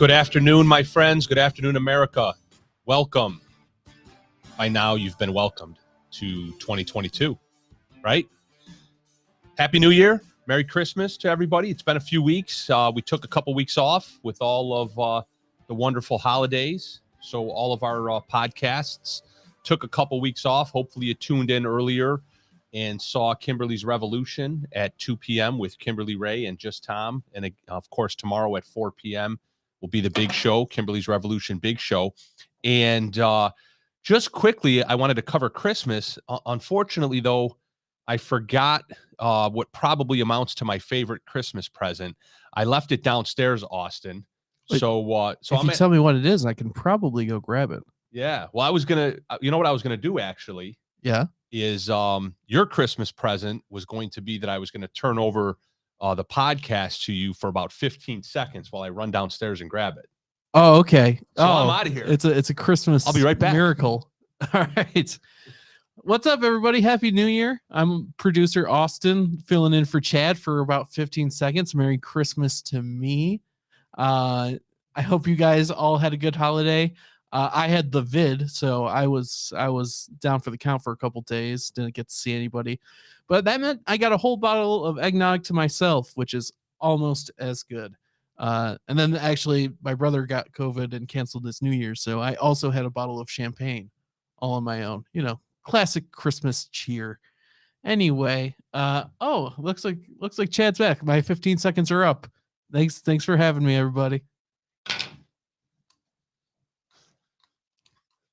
Good afternoon, my friends. Good afternoon, America. Welcome. By now, you've been welcomed to 2022, right? Happy New Year. Merry Christmas to everybody. It's been a few weeks. We took a couple weeks off with all of the wonderful holidays. So all of our podcasts took a couple weeks off. Hopefully you tuned in earlier and saw Kimberly's Revolution at 2 p.m. with Kimberly Ray and Just Tom. And, of course, tomorrow at 4 p.m. will be the big show, Kimberly's Revolution Big Show. And just quickly, I wanted to cover Christmas. Unfortunately, though, I forgot what probably amounts to my favorite Christmas present. I left it downstairs, Austin. So if you tell me what it is, I can probably go grab it. Yeah. Well, I was going to, you know what I was going to do, actually? Yeah. Is your Christmas present was going to be that I was going to turn over the podcast to you for about 15 seconds while I run downstairs and grab it. Oh, okay. So I'm out of here. It's a Christmas I'll be right back. Miracle. All right. What's up, everybody? Happy New Year. I'm producer Austin, filling in for Chad for about 15 seconds. Merry Christmas to me. I hope you guys all had a good holiday. I had the vid, so I was down for the count for a couple days. Didn't get to see anybody, but that meant I got a whole bottle of eggnog to myself, which is almost as good. And then actually, my brother got COVID and canceled his New Year's, so I also had a bottle of champagne, all on my own. You know, classic Christmas cheer. Anyway, looks like Chad's back. My 15 seconds are up. Thanks for having me, everybody.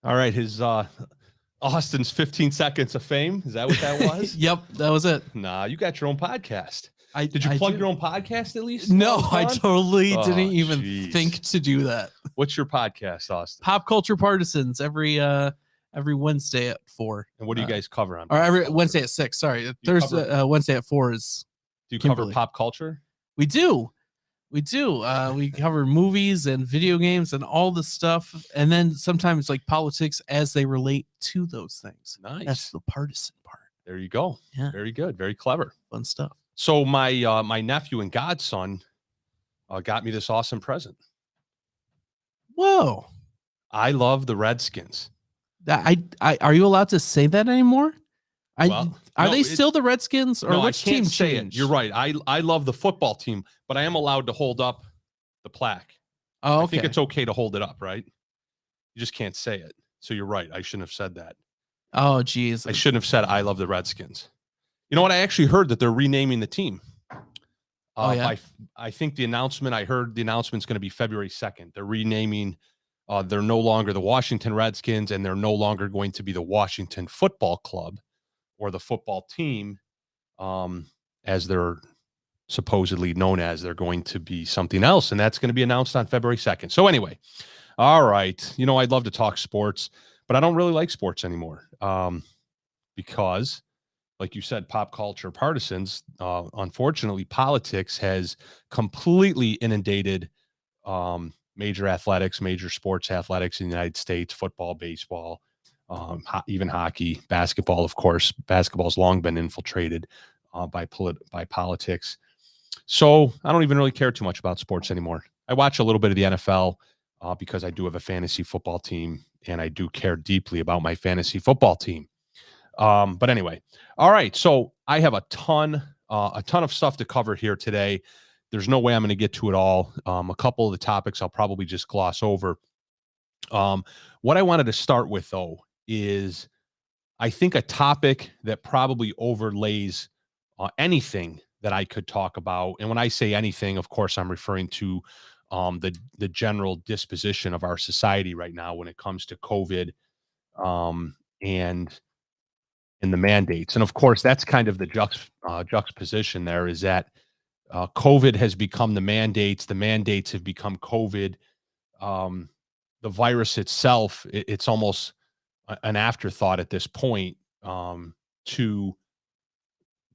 All right, his Austin's 15 seconds of fame. Is that what that was? Yep, that was it. Nah, you got your own podcast. Did you I plug do. your own podcast at least? No, I totally didn't even geez. think to do that. What's your podcast, Austin? Pop Culture Partisans every Wednesday at 4. And what do you guys cover on? Or every Wednesday at 6. Sorry, Thursday, Wednesday at 4 is. Do you Kimberly. cover pop culture? We do. We cover movies and video games and all the stuff, and then sometimes like politics as they relate to those things. Nice. That's the partisan part. There you go. Yeah. Very good. Very clever. Fun stuff. So my nephew and godson got me this awesome present. Whoa. I love the Redskins. I are you allowed to say that anymore? Are they still the Redskins, or which team changed? You're right. I love the football team, but I am allowed to hold up the plaque. Oh, okay. I think it's okay to hold it up, right? You just can't say it. So you're right. I shouldn't have said that. Oh, geez. I shouldn't have said I love the Redskins. You know what? I actually heard that they're renaming the team. Yeah? I think I heard the announcement's going to be February 2nd. They're renaming. They're no longer the Washington Redskins, and they're no longer going to be the Washington Football Club or the football team, as they're supposedly known as. They're going to be something else, and that's going to be announced on February 2nd. So anyway, all right. You know, I'd love to talk sports, but I don't really like sports anymore because, like you said, pop culture partisans, unfortunately, politics has completely inundated major athletics, major sports athletics in the United States, football, baseball, even hockey, basketball. Of course, basketball's long been infiltrated by politics. So I don't even really care too much about sports anymore. I watch a little bit of the NFL because I do have a fantasy football team, and I do care deeply about my fantasy football team. But anyway, all right. So I have a ton of stuff to cover here today. There's no way I'm going to get to it all. A couple of the topics I'll probably just gloss over. What I wanted to start with, though, is I think a topic that probably overlays anything that I could talk about. And when I say anything, of course, I'm referring to the general disposition of our society right now when it comes to COVID and the mandates. And of course, that's kind of the juxtaposition there, is that COVID has become the mandates. The mandates have become COVID. The virus itself, it's almost an afterthought at this point to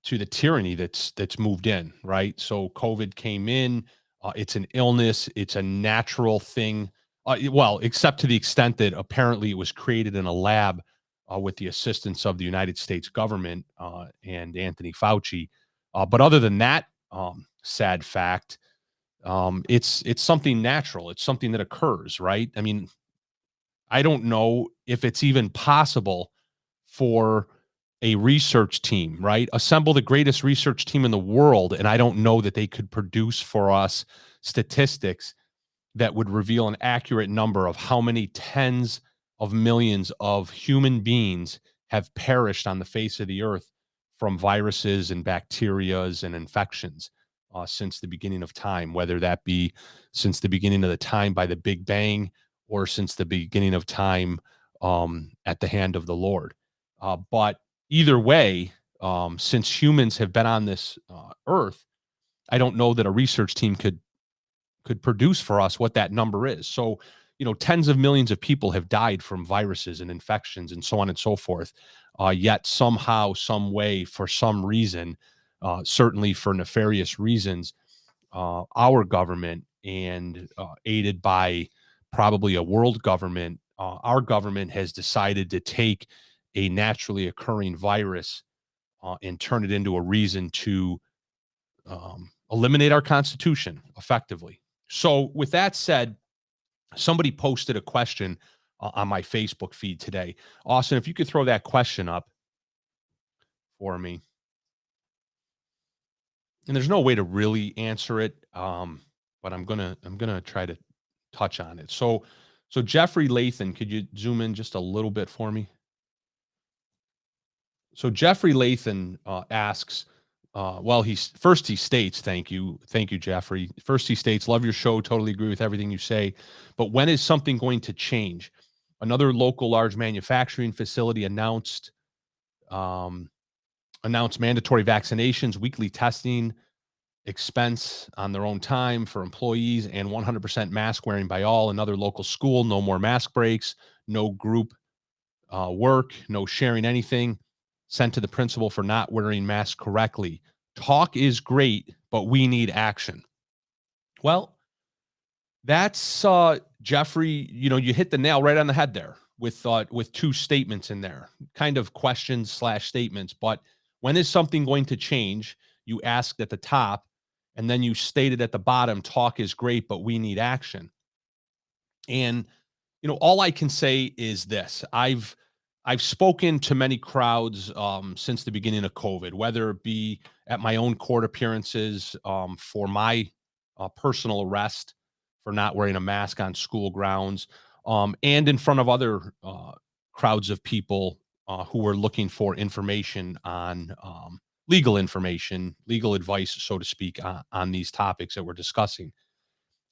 the tyranny that's moved in, right? So COVID came in. It's an illness. It's a natural thing. Well, except to the extent that apparently it was created in a lab with the assistance of the United States government and Anthony Fauci. But other than that sad fact, It's something natural. It's something that occurs, right? I mean, I don't know if it's even possible for a research team, right? Assemble the greatest research team in the world, and I don't know that they could produce for us statistics that would reveal an accurate number of how many tens of millions of human beings have perished on the face of the earth from viruses and bacterias and infections since the beginning of time, whether that be since the beginning of the time by the Big Bang or since the beginning of time at the hand of the Lord. But either way, since humans have been on this earth, I don't know that a research team could produce for us what that number is. So, tens of millions of people have died from viruses and infections and so on and so forth. Yet somehow, some way, for some reason, certainly for nefarious reasons, our government and aided by probably a world government, our government has decided to take a naturally occurring virus and turn it into a reason to eliminate our Constitution effectively. So, with that said, somebody posted a question on my Facebook feed today. Austin, if you could throw that question up for me. And there's no way to really answer it, but I'm gonna try to touch on it. So Jeffrey Lathan, could you zoom in just a little bit for me? So Jeffrey Lathan asks, well, he states, thank you, Jeffrey. First, he states, love your show, totally agree with everything you say, but when is something going to change? Another local large manufacturing facility announced mandatory vaccinations, weekly testing, expense on their own time for employees, and 100% mask wearing by all. Another local school, no more mask breaks, no group work, no sharing anything, sent to the principal for not wearing masks correctly. Talk is great, but we need action. Well, that's Jeffrey, you hit the nail right on the head there with two statements in there, kind of questions/statements. But when is something going to change? You asked at the top, and then you stated at the bottom, talk is great, but we need action. And all I can say is this: I've spoken to many crowds since the beginning of COVID, whether it be at my own court appearances for my personal arrest for not wearing a mask on school grounds, and in front of other crowds of people who were looking for information on legal information, legal advice, so to speak, on these topics that we're discussing.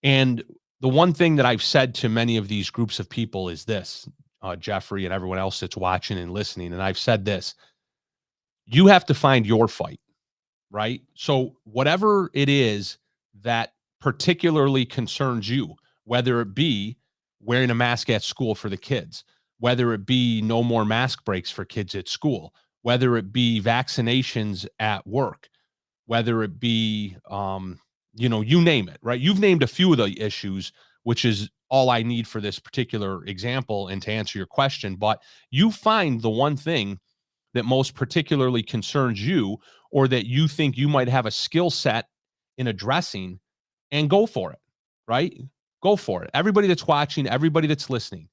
And the one thing that I've said to many of these groups of people is this, Jeffrey and everyone else that's watching and listening. And I've said this: you have to find your fight, right? So whatever it is that particularly concerns you, whether it be wearing a mask at school for the kids, whether it be no more mask breaks for kids at school, whether it be vaccinations at work, whether it be, you name it, right? You've named a few of the issues, which is all I need for this particular example and to answer your question. But you find the one thing that most particularly concerns you, or that you think you might have a skill set in addressing, and go for it, right? Go for it. Everybody that's watching, everybody that's listening.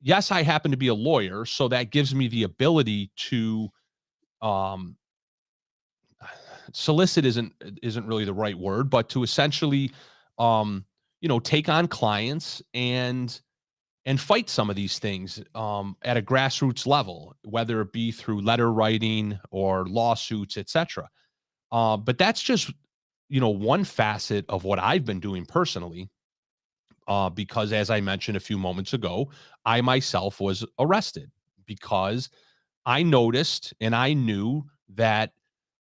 Yes, I happen to be a lawyer, so that gives me the ability to solicit isn't really the right word, but to essentially take on clients and fight some of these things at a grassroots level, whether it be through letter writing or lawsuits, etc. But that's just one facet of what I've been doing personally, because as I mentioned a few moments ago, I myself was arrested because I noticed and I knew that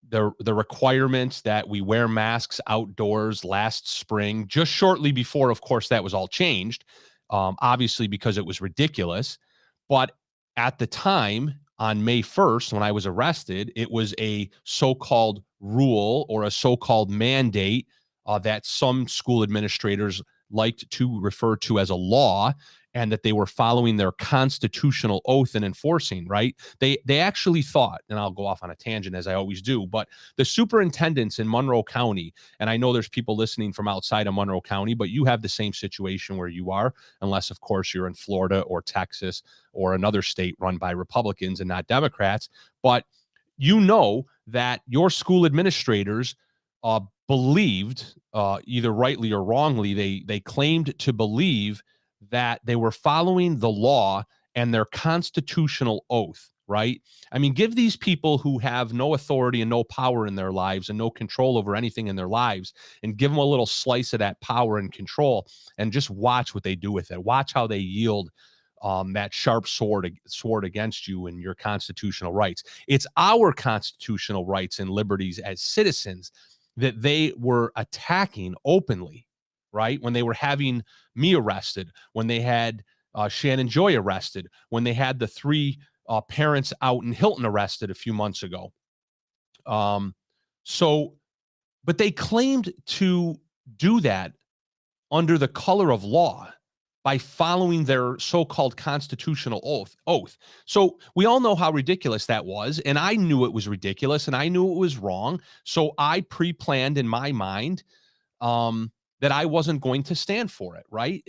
the requirements that we wear masks outdoors last spring, just shortly before, of course, that was all changed, obviously because it was ridiculous. But at the time, on May 1st, when I was arrested, it was a so-called rule or a so-called mandate that some school administrators liked to refer to as a law. and that they were following their constitutional oath and enforcing, right? They actually thought, and I'll go off on a tangent as I always do, but the superintendents in Monroe County, and I know there's people listening from outside of Monroe County, but you have the same situation where you are, unless of course you're in Florida or Texas or another state run by Republicans and not Democrats. But you know that your school administrators believed, either rightly or wrongly, they claimed to believe that they were following the law and their constitutional oath, right? I mean, give these people who have no authority and no power in their lives and no control over anything in their lives, and give them a little slice of that power and control, and just watch what they do with it. Watch how they yield that sharp sword against you and your constitutional rights. It's our constitutional rights and liberties as citizens that they were attacking openly, right? When they were having me arrested, when they had Shannon Joy arrested, when they had the 3 parents out in Hilton arrested a few months ago. But they claimed to do that under the color of law by following their so-called constitutional oath. So we all know how ridiculous that was, and I knew it was ridiculous, and I knew it was wrong. So I pre-planned in my mind that I wasn't going to stand for it, right?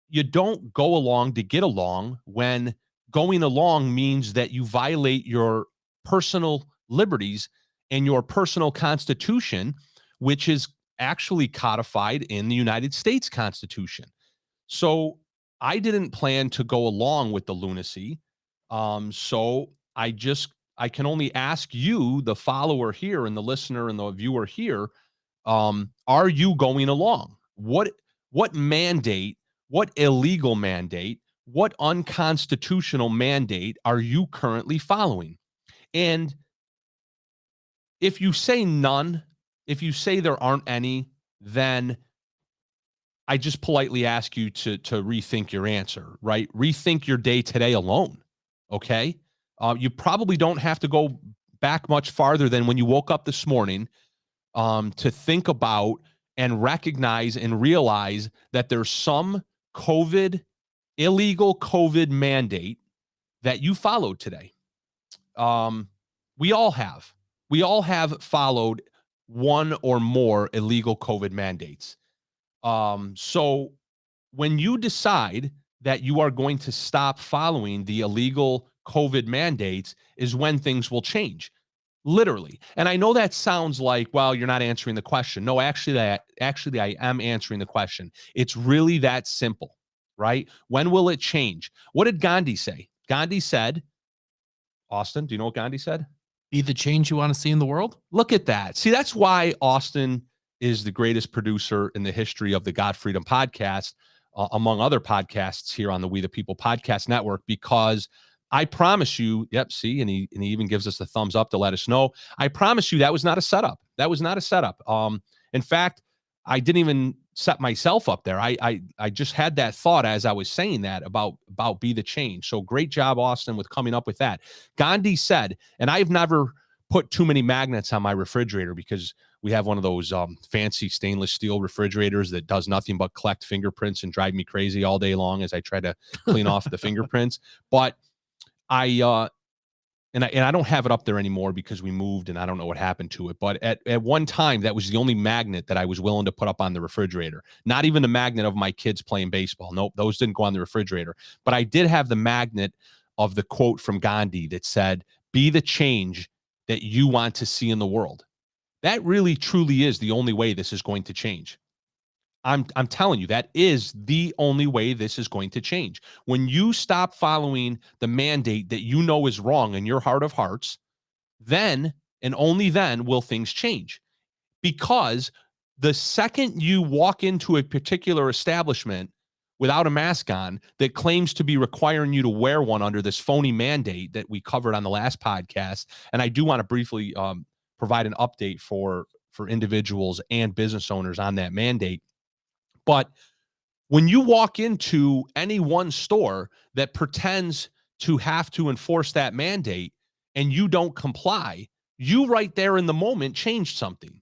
You don't go along to get along when going along means that you violate your personal liberties and your personal constitution, which is actually codified in the United States Constitution. So I didn't plan to go along with the lunacy. So I can only ask you, the follower here and the listener and the viewer here, are you going along? What mandate, what illegal mandate, what unconstitutional mandate are you currently following? And if you say none, if you say there aren't any, then I just politely ask you to rethink your answer, right? Rethink your day today alone, okay? You probably don't have to go back much farther than when you woke up this morning to think about and recognize and realize that there's some illegal COVID mandate that you followed today. We all have. We all have followed one or more illegal COVID mandates. So when you decide that you are going to stop following the illegal COVID mandates is when things will change, literally. And I know that sounds like, well, you're not answering the question. No, actually, I am answering the question. It's really that simple, right? When will it change? What did Gandhi say? Gandhi said, Austin, do you know what Gandhi said? Be the change you want to see in the world. Look at that. See, that's why Austin is the greatest producer in the history of the God Freedom podcast, among other podcasts here on the We the People podcast network, because I promise you, yep, see, and he even gives us a thumbs up to let us know. I promise you that was not a setup. That was not a setup. In fact, I didn't even set myself up there. I just had that thought as I was saying that about be the change. So great job, Austin, with coming up with that. Gandhi said, and I've never put too many magnets on my refrigerator because we have one of those fancy stainless steel refrigerators that does nothing but collect fingerprints and drive me crazy all day long as I try to clean off the fingerprints. But I don't have it up there anymore because we moved and I don't know what happened to it. But at one time, that was the only magnet that I was willing to put up on the refrigerator. Not even the magnet of my kids playing baseball. Nope, those didn't go on the refrigerator. But I did have the magnet of the quote from Gandhi that said, "Be the change that you want to see in the world." That really, truly is the only way this is going to change. I'm telling you, that is the only way this is going to change. When you stop following the mandate that you know is wrong in your heart of hearts, then and only then will things change. Because the second you walk into a particular establishment without a mask on that claims to be requiring you to wear one under this phony mandate that we covered on the last podcast, and I do want to briefly provide an update for individuals and business owners on that mandate. But when you walk into any one store that pretends to have to enforce that mandate and you don't comply, you right there in the moment changed something.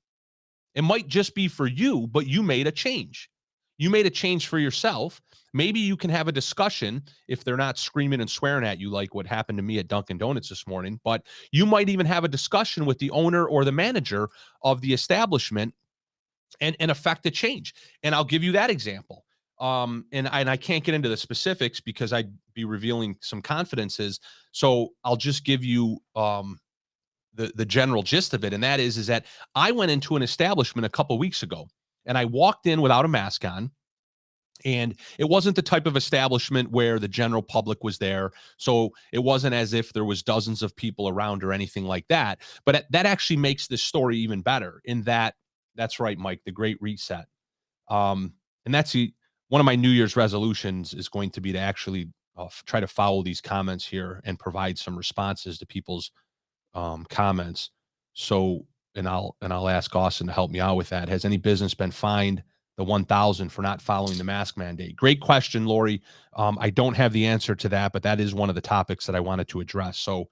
It might just be for you, but you made a change. You made a change for yourself. Maybe you can have a discussion if they're not screaming and swearing at you like what happened to me at Dunkin' Donuts this morning, but you might even have a discussion with the owner or the manager of the establishment and affect the change. And I'll give you that example. And I can't get into the specifics because I'd be revealing some confidences. So I'll just give you the general gist of it. And that is that I went into an establishment a couple weeks ago and I walked in without a mask on. And it wasn't the type of establishment where the general public was there. So it wasn't as if there was dozens of people around or anything like that. But that actually makes this story even better in that that's right, Mike, the great reset. And that's one of my New Year's resolutions is going to be to actually try to follow these comments here and provide some responses to people's comments. So, and I'll ask Austin to help me out with that. Has any business been fined the 1,000 for not following the mask mandate? Great question, Lori. I don't have the answer to that, but that is one of the topics that I wanted to address. So,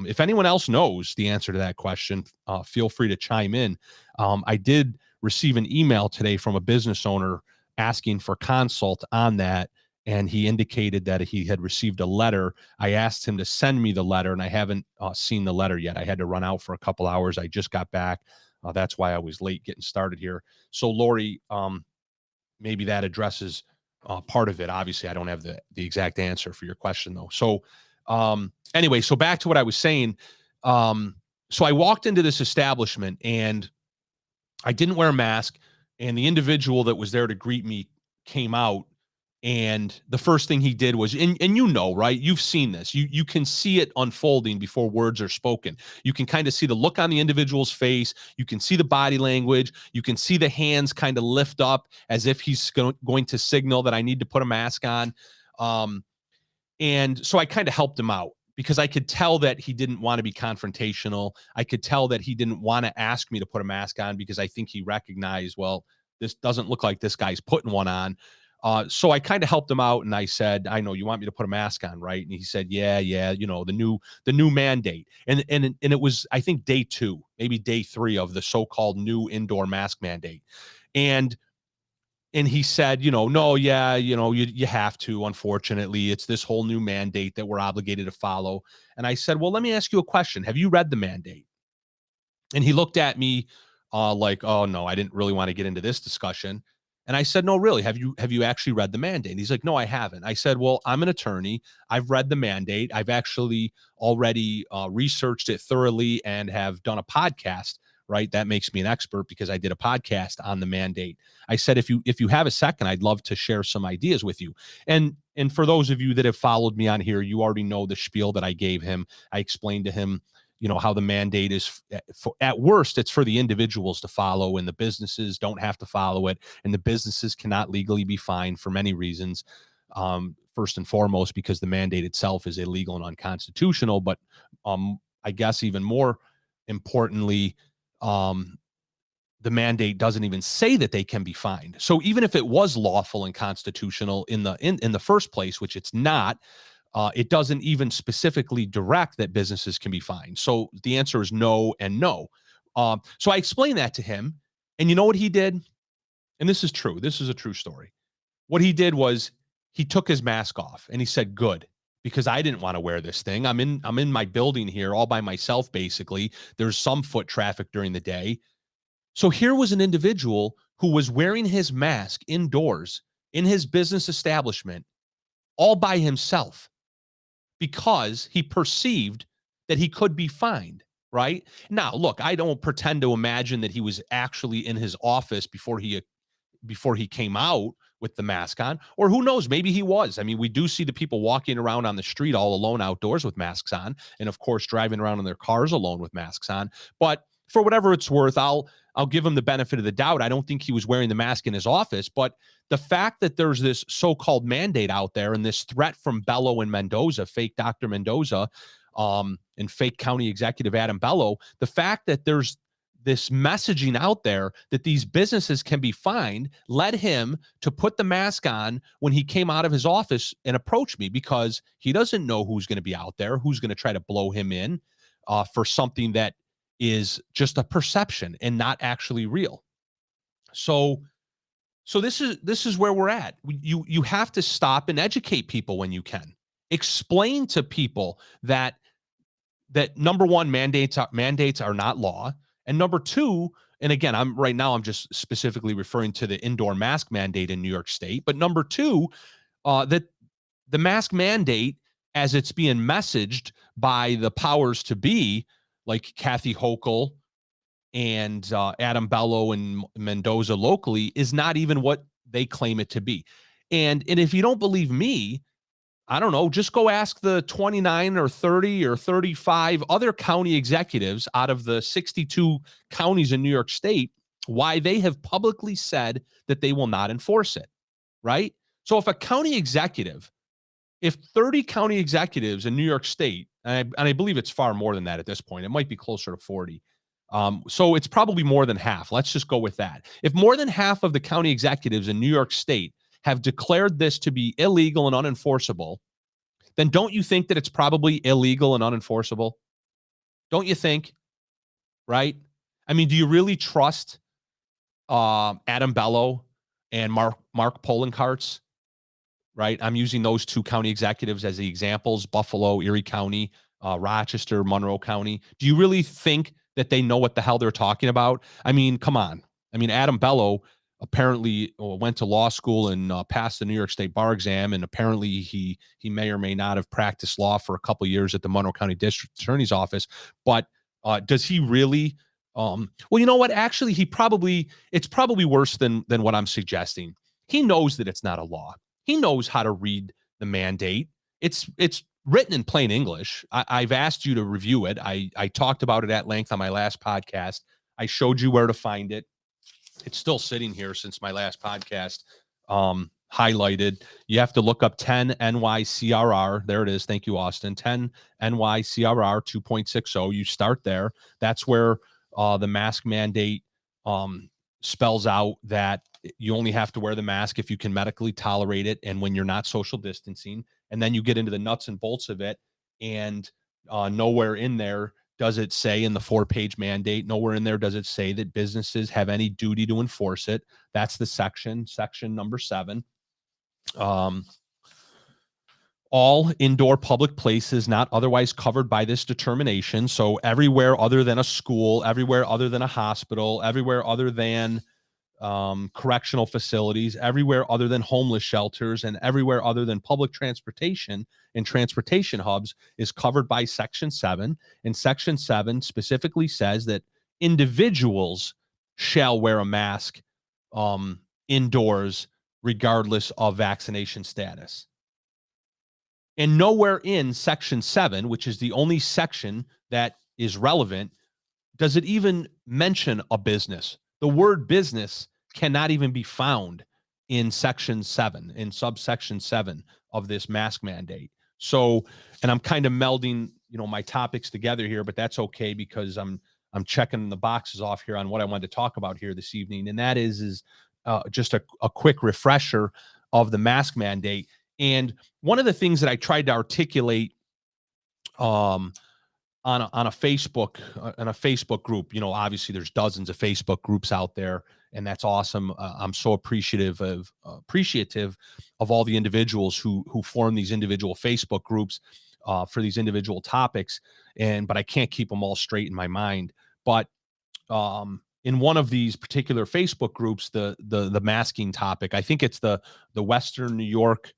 if anyone else knows the answer to that question, feel free to chime in. I did receive an email today from a business owner asking for consult on that. And he indicated that he had received a letter. I asked him to send me the letter, and I haven't seen the letter yet. I had to run out for a couple hours. I just got back. That's why I was late getting started here. So, Lori, maybe that addresses part of it. Obviously, I don't have the exact answer for your question, though. So, anyway, so back to what I was saying. So I walked into this establishment, and I didn't wear a mask, and the individual that was there to greet me came out. And the first thing he did was, and you know, right? You've seen this. You can see it unfolding before words are spoken. You can kind of see the look on the individual's face. You can see the body language. You can see the hands kind of lift up as if he's going to signal that I need to put a mask on. And so I kind of helped him out because I could tell that he didn't want to be confrontational. I could tell that he didn't want to ask me to put a mask on because I think he recognized, well, this doesn't look like this guy's putting one on. So I kind of helped him out, and I said, "I know you want me to put a mask on, right?" And he said, "Yeah, you know, the new mandate." And it was, I think, day 2, maybe day 3 of the so-called new indoor mask mandate. And he said, "No, yeah, you have to. Unfortunately, it's this whole new mandate that we're obligated to follow." And I said, "Well, let me ask you a question. Have you read the mandate?" And he looked at me like, "Oh no, I didn't really want to get into this discussion." And I said, "No, really, have you actually read the mandate?" And he's like, "No, I haven't." I said, "Well, I'm an attorney. I've read the mandate. I've actually already researched it thoroughly and have done a podcast, right? That makes me an expert because I did a podcast on the mandate." I said, if you have a second, I'd love to share some ideas with you." And for those of you that have followed me on here, you already know the spiel that I gave him. I explained to him, how the mandate is at worst, it's for the individuals to follow, and the businesses don't have to follow it. And the businesses cannot legally be fined for many reasons. First and foremost, because the mandate itself is illegal and unconstitutional. But I guess even more importantly, the mandate doesn't even say that they can be fined. So even if it was lawful and constitutional in the first place, which it's not, it doesn't even specifically direct that businesses can be fined. So the answer is no and no. So I explained that to him, and you know what he did? And this is true. This is a true story. What he did was he took his mask off and he said, "Good, because I didn't want to wear this thing. I'm in my building here all by myself, basically. There's some foot traffic during the day." So here was an individual who was wearing his mask indoors in his business establishment all by himself, because he perceived that he could be fined, right? Now, look, I don't pretend to imagine that he was actually in his office before he came out with the mask on, or who knows, maybe he was. I mean, we do see the people walking around on the street all alone outdoors with masks on, and of course driving around in their cars alone with masks on. But for whatever it's worth, I'll give him the benefit of the doubt. I don't think he was wearing the mask in his office, but the fact that there's this so-called mandate out there and this threat from Bello and Mendoza, fake Dr. Mendoza, and fake county executive Adam Bello, the fact that there's this messaging out there that these businesses can be fined led him to put the mask on when he came out of his office and approached me, because he doesn't know who's going to be out there, who's going to try to blow him in for something that is just a perception and not actually real. So So this is where we're at. You have to stop and educate people when you can. Explain to people that number one, mandates are not law, and number two, and again, I'm just specifically referring to the indoor mask mandate in New York State, but number two, that the mask mandate, as it's being messaged by the powers to be, like Kathy Hochul and Adam Bello and Mendoza locally, is not even what they claim it to be. And if you don't believe me, I don't know, just go ask the 29 or 30 or 35 other county executives out of the 62 counties in New York State why they have publicly said that they will not enforce it, right? So if a county executive, if 30 county executives in New York State, and I believe it's far more than that at this point, it might be closer to 40. So it's probably more than half. Let's just go with that. If more than half of the county executives in New York State have declared this to be illegal and unenforceable, then don't you think that it's probably illegal and unenforceable? Don't you think? Right? I mean, do you really trust Adam Bello and Mark Polenkarts? Right? I'm using those two county executives as the examples: Buffalo, Erie County, Rochester, Monroe County. Do you really think that they know what the hell they're talking about? I mean, come on. I mean, Adam Bello apparently went to law school and passed the New York State bar exam, and apparently he may or may not have practiced law for a couple years at the Monroe County District Attorney's Office. But does he really? Well, you know what? Actually, it's probably worse than what I'm suggesting. He knows that it's not a law. He knows how to read the mandate. It's written in plain English. I've asked you to review it. I talked about it at length on my last podcast. I showed you where to find it. It's still sitting here since my last podcast, highlighted. You have to look up 10 NYCRR. There it is. Thank you, Austin. 10 NYCRR 2.60. You start there. That's where the mask mandate spells out that you only have to wear the mask if you can medically tolerate it and when you're not social distancing. And then you get into the nuts and bolts of it, and nowhere in there does it say, in the 4-page mandate, nowhere in there does it say that businesses have any duty to enforce it. That's the section number 7. All indoor public places not otherwise covered by this determination. So everywhere other than a school, everywhere other than a hospital, everywhere other than correctional facilities, everywhere other than homeless shelters, and everywhere other than public transportation and transportation hubs is covered by Section 7. And Section 7 specifically says that individuals shall wear a mask indoors, regardless of vaccination status. And nowhere in Section 7, which is the only section that is relevant, does it even mention a business. The word business cannot even be found in Section 7, in subsection 7 of this mask mandate. So, and I'm kind of melding, my topics together here, but that's okay because I'm checking the boxes off here on what I wanted to talk about here this evening. And that is just a quick refresher of the mask mandate. And one of the things that I tried to articulate on a Facebook group, obviously there's dozens of Facebook groups out there, and that's awesome. I'm so appreciative of all the individuals who form these individual Facebook groups for these individual topics. But I can't keep them all straight in my mind. But in one of these particular Facebook groups, the masking topic, I think it's the Western New York.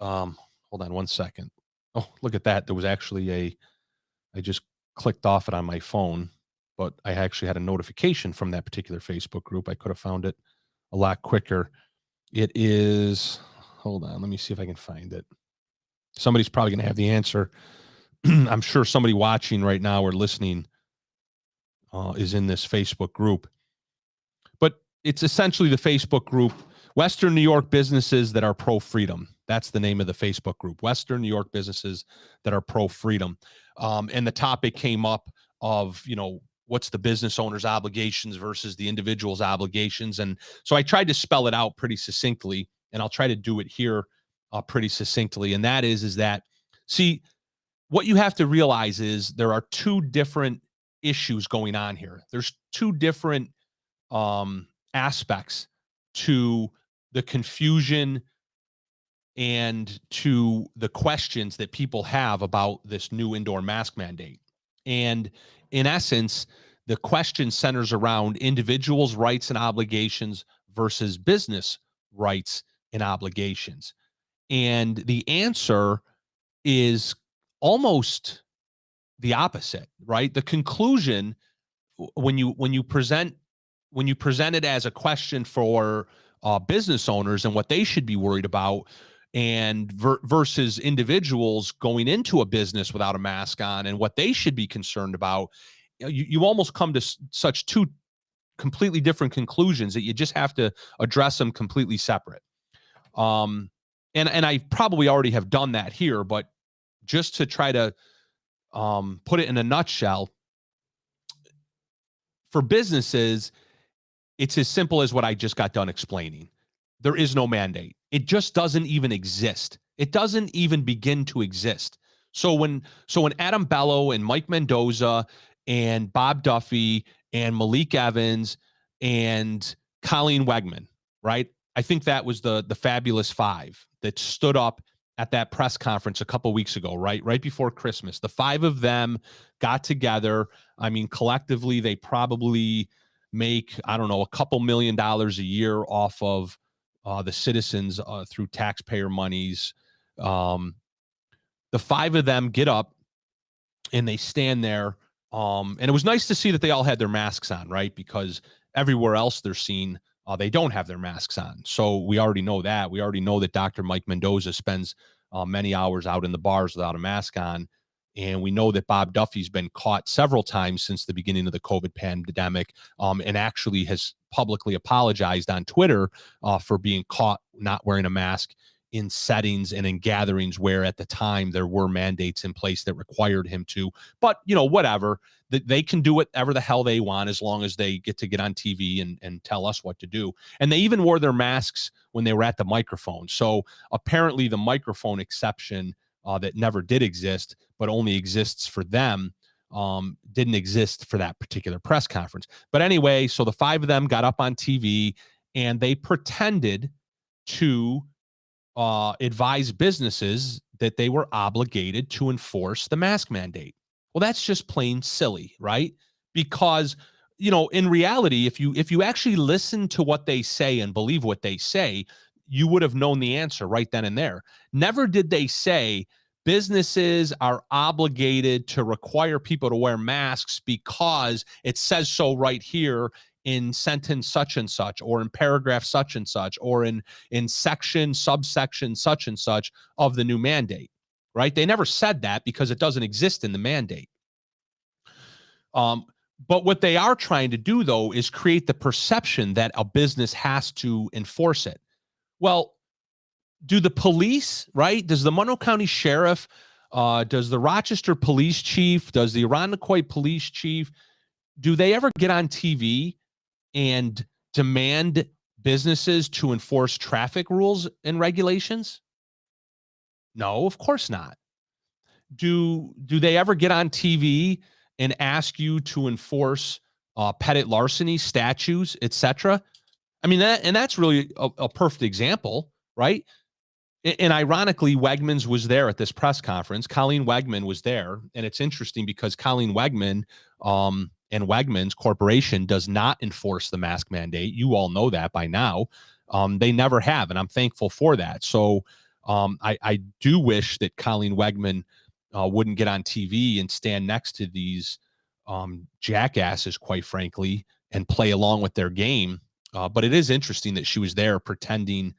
Hold on one second. Oh, look at that. There was actually I just clicked off it on my phone, but I actually had a notification from that particular Facebook group. I could have found it a lot quicker. It is, hold on, let me see if I can find it. Somebody's probably going to have the answer. I'm sure somebody watching right now or listening is in this Facebook group. But it's essentially the Facebook group, Western New York Businesses That Are Pro-Freedom. That's the name of the Facebook group, Western New York Businesses That Are Pro-Freedom. And the topic came up of, what's the business owner's obligations versus the individual's obligations. And so I tried to spell it out pretty succinctly, and I'll try to do it here pretty succinctly. And that is that, see, what you have to realize is there are two different issues going on here. There's two different aspects to the confusion and to the questions that people have about this new indoor mask mandate. And in essence, the question centers around individuals' rights and obligations versus business rights and obligations. And the answer is almost the opposite, right? The conclusion, when you present it as a question for business owners and what they should be worried about, and versus individuals going into a business without a mask on and what they should be concerned about, you almost come to such two completely different conclusions that you just have to address them completely separate. And I probably already have done that here, but just to try to put it in a nutshell, for businesses, it's as simple as what I just got done explaining. There is no mandate. It just doesn't even exist. It doesn't even begin to exist. So when Adam Bello and Mike Mendoza and Bob Duffy and Malik Evans and Colleen Wegman, right? I think that was the fabulous five that stood up at that press conference a couple weeks ago, right before Christmas. The five of them got together. I mean, collectively, they probably make, I don't know, a couple $1 million a year off of the citizens through taxpayer monies. The five of them get up and they stand there. And it was nice to see that they all had their masks on, right? Because everywhere else they're seen, they don't have their masks on. So we already know that. We already know that Dr. Mike Mendoza spends many hours out in the bars without a mask on. And we know that Bob Duffy's been caught several times since the beginning of the COVID pandemic, and actually has publicly apologized on Twitter for being caught not wearing a mask in settings and in gatherings where at the time there were mandates in place that required him to. But, whatever, they can do whatever the hell they want as long as they get on TV and tell us what to do. And they even wore their masks when they were at the microphone. So apparently the microphone exception that never did exist, but only exists for them, didn't exist for that particular press conference. But anyway, so the five of them got up on TV and they pretended to advise businesses that they were obligated to enforce the mask mandate. Well, that's just plain silly, right? Because, in reality, if you actually listen to what they say and believe what they say, you would have known the answer right then and there. Never did they say businesses are obligated to require people to wear masks because it says so right here in sentence such and such, or in paragraph such and such, or in section, subsection such and such of the new mandate, right? They never said that because it doesn't exist in the mandate. But what they are trying to do, though, is create the perception that a business has to enforce it. Well, do the police, right? Does the Monroe County Sheriff, does the Rochester Police Chief, does the Irondequoit Police Chief, do they ever get on TV and demand businesses to enforce traffic rules and regulations? No, of course not. Do they ever get on TV and ask you to enforce petty larceny statutes, etc.? I mean, that's really a perfect example, right? And ironically, Wegmans was there at this press conference. Colleen Wegman was there. And it's interesting because Colleen Wegman and Wegmans Corporation does not enforce the mask mandate. You all know that by now. They never have, and I'm thankful for that. So I do wish that Colleen Wegman wouldn't get on TV and stand next to these jackasses, quite frankly, and play along with their game. But it is interesting that she was there pretending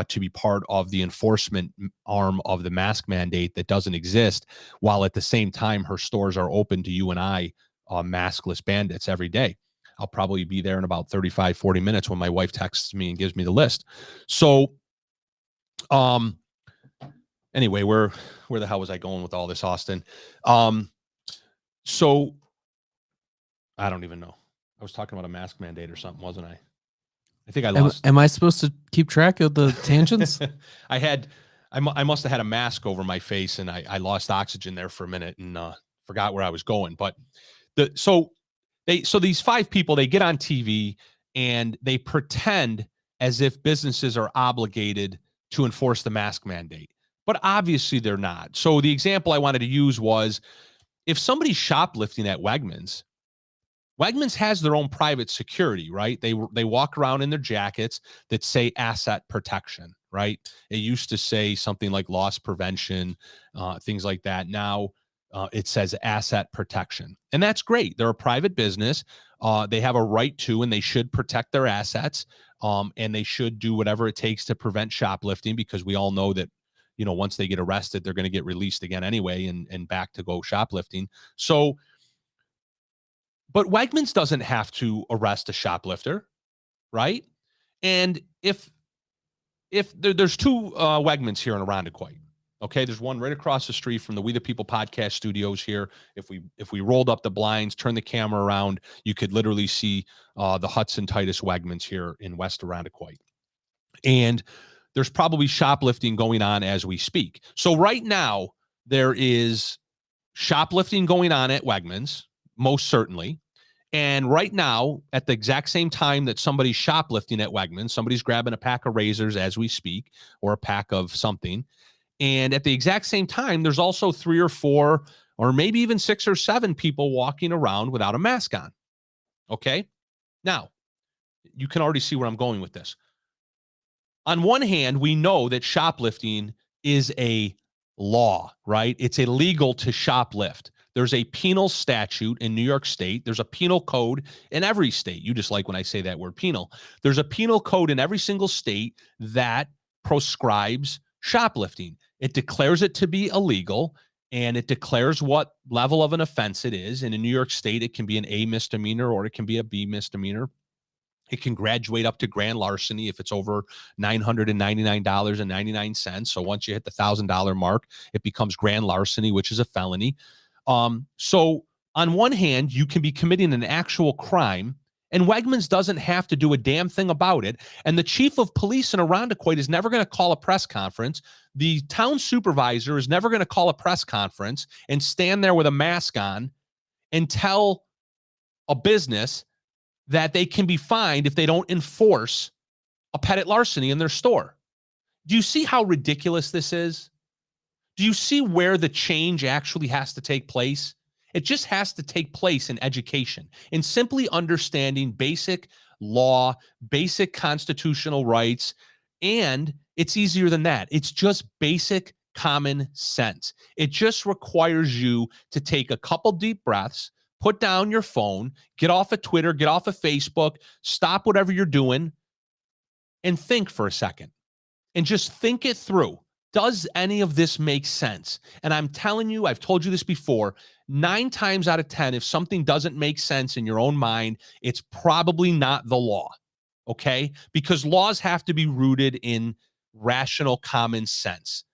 to be part of the enforcement arm of the mask mandate that doesn't exist, while at the same time her stores are open to you and I, maskless bandits, every day. I'll probably be there in about 35, 40 minutes when my wife texts me and gives me the list. So anyway, where the hell was I going with all this, Austin? So I don't even know. I was talking about a mask mandate or something, wasn't I? I think I lost. Am I supposed to keep track of the tangents? I must have had a mask over my face and I lost oxygen there for a minute and forgot where I was going. But so these five people, they get on TV and they pretend as if businesses are obligated to enforce the mask mandate. But obviously they're not. So the example I wanted to use was if somebody's shoplifting at Wegmans, Wegmans has their own private security, right? They walk around in their jackets that say asset protection, right? It used to say something like loss prevention, things like that. Now it says asset protection, and that's great. They're a private business. They have a right to, and they should protect their assets, and they should do whatever it takes to prevent shoplifting, because we all know that, once they get arrested, they're going to get released again anyway, and back to go shoplifting. So, but Wegmans doesn't have to arrest a shoplifter, right? And if there's two Wegmans here in Arundecoit, okay, there's one right across the street from the We the People podcast studios here. If we rolled up the blinds, turn the camera around, you could literally see the Hudson Titus Wegmans here in West Arundecoit. And there's probably shoplifting going on as we speak. So right now there is shoplifting going on at Wegmans, most certainly. And right now, at the exact same time that somebody's shoplifting at Wegmans, somebody's grabbing a pack of razors as we speak, or a pack of something. And at the exact same time, there's also 3 or 4, or maybe even 6 or 7 people walking around without a mask on. Okay. Now, you can already see where I'm going with this. On one hand, we know that shoplifting is a law, right? It's illegal to shoplift. There's a penal statute in New York State. There's a penal code in every state. You just like when I say that word penal. There's a penal code in every single state that proscribes shoplifting. It declares it to be illegal, and it declares what level of an offense it is. And in New York State, it can be an A misdemeanor or it can be a B misdemeanor. It can graduate up to grand larceny if it's over $999.99. So once you hit the $1,000 mark, it becomes grand larceny, which is a felony. So on one hand, you can be committing an actual crime, and Wegmans doesn't have to do a damn thing about it. And the chief of police in Arundecoit is never going to call a press conference. The town supervisor is never going to call a press conference and stand there with a mask on and tell a business that they can be fined if they don't enforce a petit larceny in their store. Do you see how ridiculous this is? Do you see where the change actually has to take place? It just has to take place in education, in simply understanding basic law, basic constitutional rights, and it's easier than that. It's just basic common sense. It just requires you to take a couple deep breaths, put down your phone, get off of Twitter, get off of Facebook, stop whatever you're doing, and think for a second. And just think it through. Does any of this make sense? And I'm telling you, I've told you this before, 9 times out of 10, if something doesn't make sense in your own mind, it's probably not the law, okay? Because laws have to be rooted in rational common sense.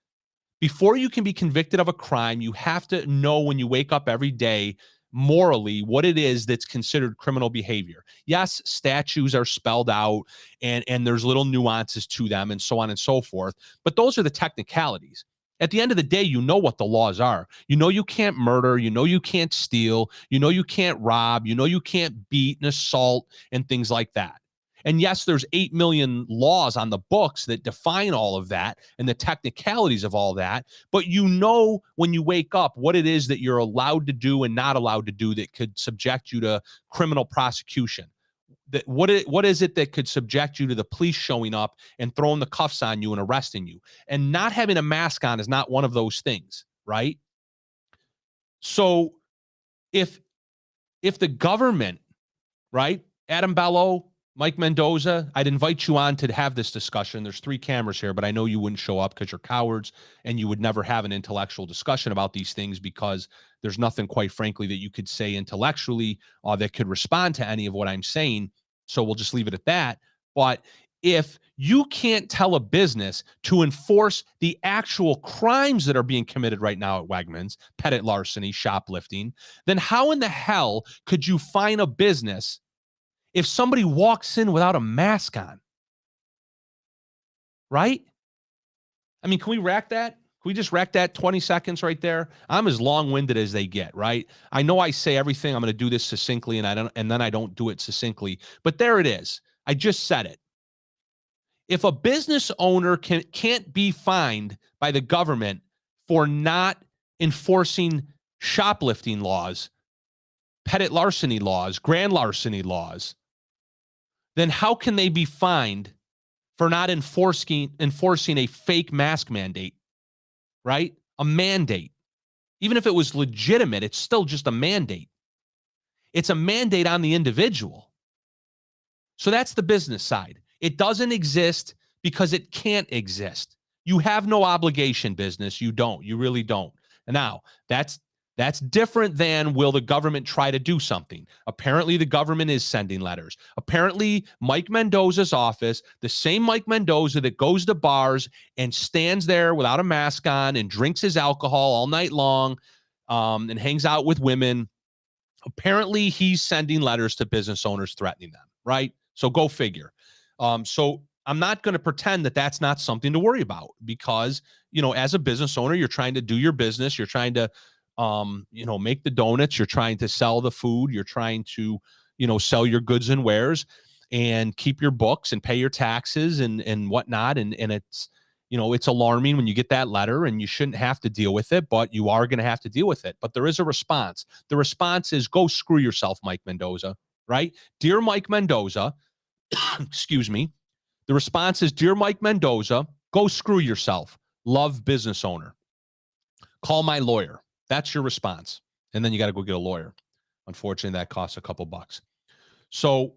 Before you can be convicted of a crime, you have to know when you wake up every day morally what it is that's considered criminal behavior. Yes, statutes are spelled out and there's little nuances to them and so on and so forth, but those are the technicalities. At the end of the day, you know what the laws are. You know you can't murder, you know you can't steal, you know you can't rob, you know you can't beat and assault and things like that. And yes, there's 8 million laws on the books that define all of that and the technicalities of all that. But you know when you wake up what it is that you're allowed to do and not allowed to do that could subject you to criminal prosecution. What is it that could subject you to the police showing up and throwing the cuffs on you and arresting you? And not having a mask on is not one of those things, right? So if the government, right, Adam Bello, Mike Mendoza, I'd invite you on to have this discussion. There's 3 cameras here, but I know you wouldn't show up because you're cowards and you would never have an intellectual discussion about these things because there's nothing, quite frankly, that you could say intellectually that could respond to any of what I'm saying. So we'll just leave it at that. But if you can't tell a business to enforce the actual crimes that are being committed right now at Wegmans, petit larceny, shoplifting, then how in the hell could you fine a business if somebody walks in without a mask on? Right? I mean, can we rack that? Can we just rack that 20 seconds right there? I'm as long-winded as they get, right? I know I say everything. I'm going to do this succinctly, and then I don't do it succinctly. But there it is. I just said it. If a business owner can't be fined by the government for not enforcing shoplifting laws, petty larceny laws, grand larceny laws, then how can they be fined for not enforcing a fake mask mandate, right? A mandate. Even if it was legitimate, it's still just a mandate. It's a mandate on the individual. So that's the business side. It doesn't exist because it can't exist. You have no obligation, business. You don't. You really don't. And now, that's different than will the government try to do something? Apparently, the government is sending letters. Apparently, Mike Mendoza's office, the same Mike Mendoza that goes to bars and stands there without a mask on and drinks his alcohol all night long, and hangs out with women. Apparently, he's sending letters to business owners threatening them, right? So go figure. So I'm not going to pretend that that's not something to worry about because, as a business owner, you're trying to do your business. You're trying to, make the donuts. You're trying to sell the food. You're trying to, sell your goods and wares and keep your books and pay your taxes and whatnot. And it's, it's alarming when you get that letter and you shouldn't have to deal with it, but you are going to have to deal with it. But there is a response. The response is go screw yourself, Mike Mendoza, right? Dear Mike Mendoza, excuse me. The response is, dear Mike Mendoza, go screw yourself. Love, business owner. Call my lawyer. That's your response. And then you got to go get a lawyer. Unfortunately, that costs a couple bucks. So,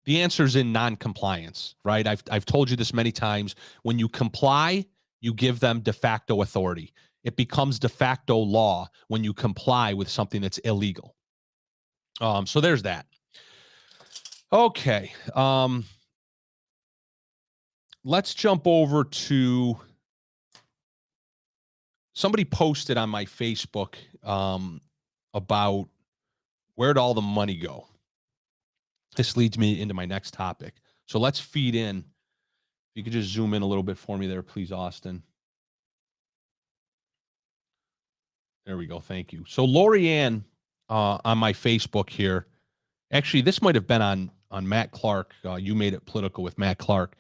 the answer is in non-compliance, right? I've told you this many times. When you comply, you give them de facto authority. It becomes de facto law when you comply with something that's illegal. So there's that. Okay. Let's jump over to somebody posted on my Facebook about where'd all the money go. This leads me into my next topic. So let's feed in. If you could just zoom in a little bit for me there, please, Austin. There we go. Thank you. So Lori Ann on my Facebook here. Actually, this might have been on Matt Clark. You made it political with Matt Clark.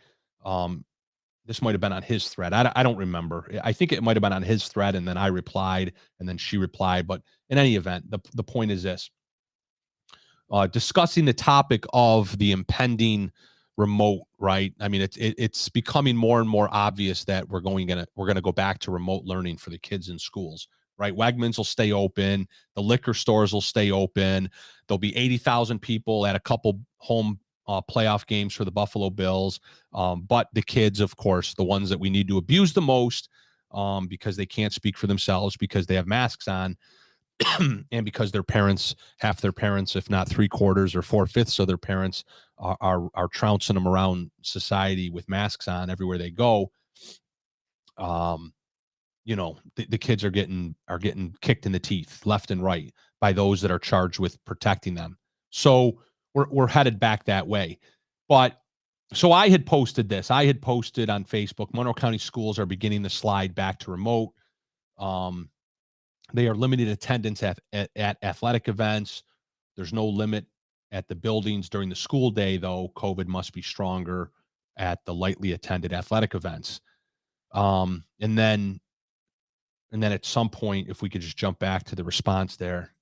This might have been on his thread. I don't remember. I think it might have been on his thread, and then I replied, and then she replied. But in any event, the point is this. Discussing the topic of the impending remote, right? I mean, it's becoming more and more obvious that we're gonna go back to remote learning for the kids in schools, right? Wegmans will stay open, the liquor stores will stay open. There'll be 80,000 people at a couple home playoff games for the Buffalo Bills, but the kids, of course, the ones that we need to abuse the most, because they can't speak for themselves because they have masks on. And because half their parents, if not 3/4 or 4/5 of their parents are trouncing them around society with masks on everywhere they go. The kids are getting kicked in the teeth left and right by those that are charged with protecting them. So we're headed back that way. But so I had posted this. I had posted on Facebook, Monroe County schools are beginning to slide back to remote. They are limited attendance at athletic events. There's no limit at the buildings during the school day, though. COVID must be stronger at the lightly attended athletic events. And then at some point, if we could just jump back to the response there.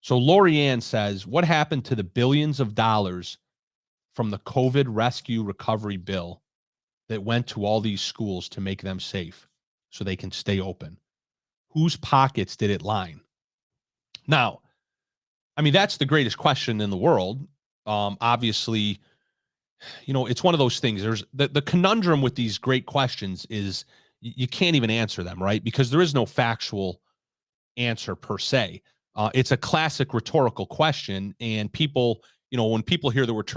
So Lori Ann says, what happened to the billions of dollars from the COVID rescue recovery bill that went to all these schools to make them safe so they can stay open? Whose pockets did it line? Now, I mean, that's the greatest question in the world. Obviously, it's one of those things. There's the conundrum with these great questions is you can't even answer them, right? Because there is no factual answer per se. It's a classic rhetorical question, and people, when people hear the word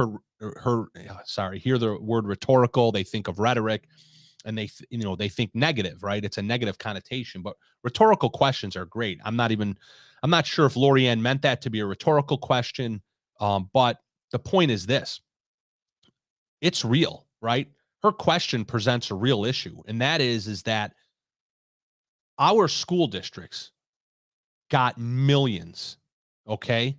rhetorical, they think of rhetoric, and they think negative, right? It's a negative connotation, but rhetorical questions are great. I'm not sure if Lori Ann meant that to be a rhetorical question, but the point is this. It's real, right? Her question presents a real issue, and that is that our school districts got millions, okay?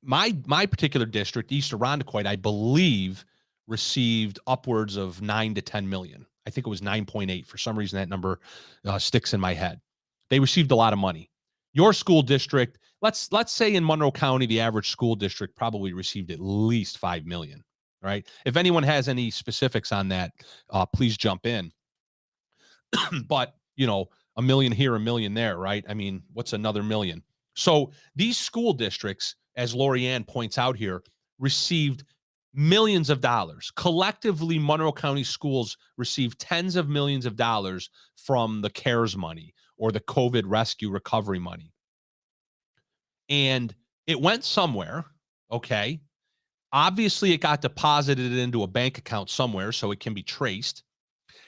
My particular district, East Irondequoit, I believe, received upwards of 9 to 10 million. I think it was 9.8. For some reason, that number sticks in my head. They received a lot of money. Your school district, let's say in Monroe County, the average school district probably received at least 5 million, right? If anyone has any specifics on that, please jump in. But, you know, a million here, a million there, right? I mean, what's another million? So these school districts, as Lorianne points out here, received millions of dollars. Collectively, Monroe County schools received tens of millions of dollars from the CARES money or the COVID rescue recovery money. And it went somewhere, okay? Obviously, it got deposited into a bank account somewhere so it can be traced.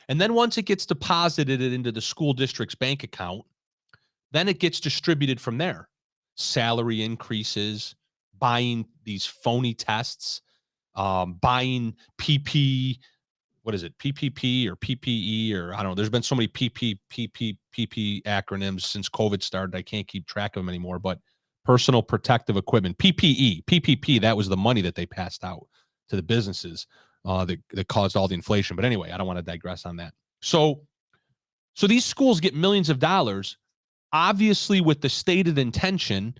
And then once it gets deposited into the school district's bank account, then it gets distributed from there. Salary increases, buying these phony tests, buying what is it, PPP or PPE, or I don't know. There's been so many PP acronyms since COVID started. I can't keep track of them anymore, but personal protective equipment, PPE, PPP, that was the money that they passed out to the businesses that caused all the inflation. But anyway, I don't want to digress on that. So these schools get millions of dollars, obviously with the stated intention,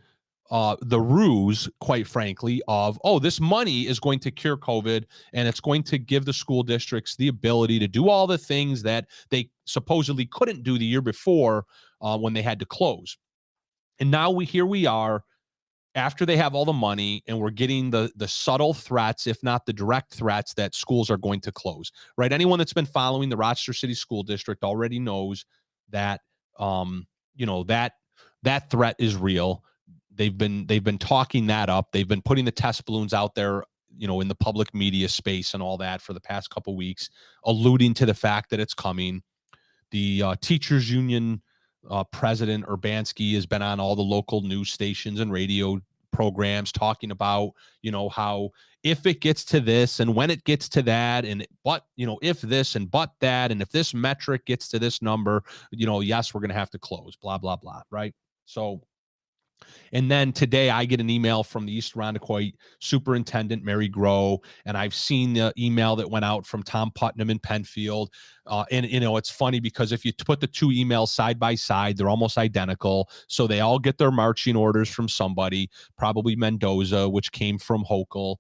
the ruse, quite frankly, of, oh, this money is going to cure COVID and it's going to give the school districts the ability to do all the things that they supposedly couldn't do the year before when they had to close. And now here we are after they have all the money, and we're getting the subtle threats, if not the direct threats, that schools are going to close, right? Anyone that's been following the Rochester City School District already knows that, that threat is real. They've been talking that up. They've been putting the test balloons out there, in the public media space and all that for the past couple of weeks, alluding to the fact that it's coming. The teachers union president Urbanski has been on all the local news stations and radio programs talking about, how if it gets to this and when it gets to that, and but, if this and but that, and if this metric gets to this number, yes, we're going to have to close, blah, blah, blah. Right. So, and then today I get an email from the East Irondequoit superintendent, Mary Groh, and I've seen the email that went out from Tom Putnam in Penfield. And, it's funny because if you put the two emails side by side, they're almost identical. So they all get their marching orders from somebody, probably Mendoza, which came from Hochul,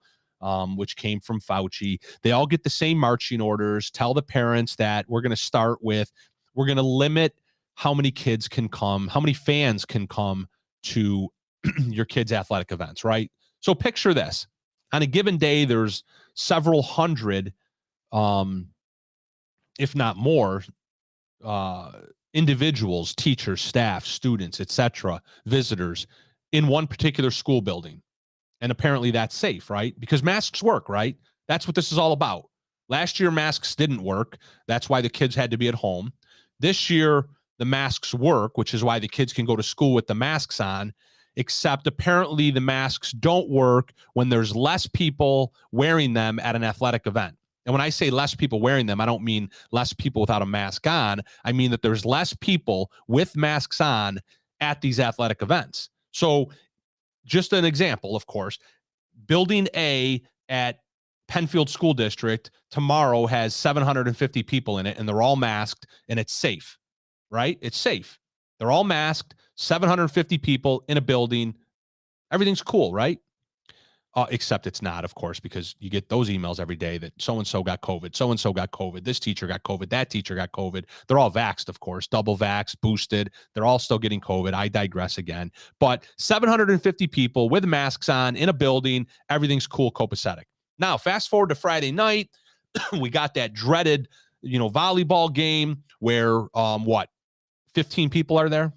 which came from Fauci. They all get the same marching orders. Tell the parents that we're going to limit how many kids can come, how many fans can come to your kids' athletic events, right? So picture this. On a given day, there's several hundred, if not more, individuals, teachers, staff, students, etc., visitors in one particular school building. And apparently that's safe, right? Because masks work, right? That's what this is all about. Last year, masks didn't work. That's why the kids had to be at home. This year, the masks work, which is why the kids can go to school with the masks on, except apparently the masks don't work when there's less people wearing them at an athletic event. And when I say less people wearing them, I don't mean less people without a mask on. I mean that there's less people with masks on at these athletic events. So just an example, of course, Building A at Penfield School District tomorrow has 750 people in it, and they're all masked, and it's safe. Right? It's safe. They're all masked, 750 people in a building. Everything's cool, right? Except it's not, of course, because you get those emails every day that so-and-so got COVID, so-and-so got COVID, this teacher got COVID, that teacher got COVID. They're all vaxxed, of course, double vaxxed, boosted. They're all still getting COVID. I digress again. But 750 people with masks on in a building, everything's cool, copacetic. Now, fast forward to Friday night. We got that dreaded, volleyball game where, 15 people are there.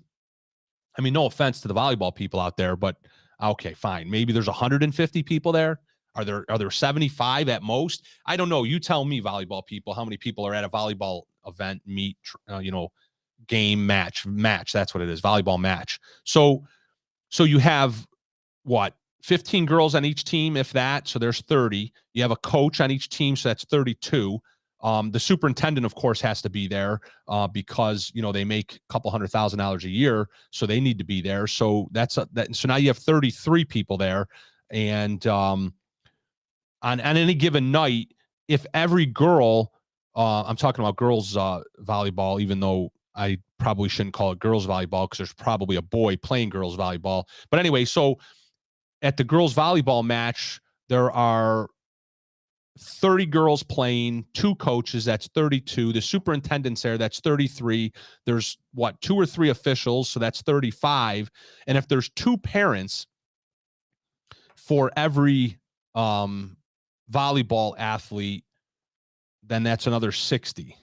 I mean, no offense to the volleyball people out there, but okay, fine. Maybe there's 150 people there. Are there 75 at most? I don't know. You tell me, volleyball people, how many people are at a volleyball event, meet, game, match. That's what it is. Volleyball match. So you have 15 girls on each team, if that. So there's 30. You have a coach on each team. So that's 32. The superintendent, of course, has to be there because, they make a couple $100,000 a year. So they need to be there. So so now you have 33 people there. And on any given night, if every girl, I'm talking about girls volleyball, even though I probably shouldn't call it girls volleyball because there's probably a boy playing girls volleyball. But anyway, so at the girls volleyball match, there are 30 girls playing, 2 coaches, that's 32. The superintendent's there, that's 33. There's what, 2 or 3 officials, so that's 35. And if there's 2 parents for every volleyball athlete, then that's another 60.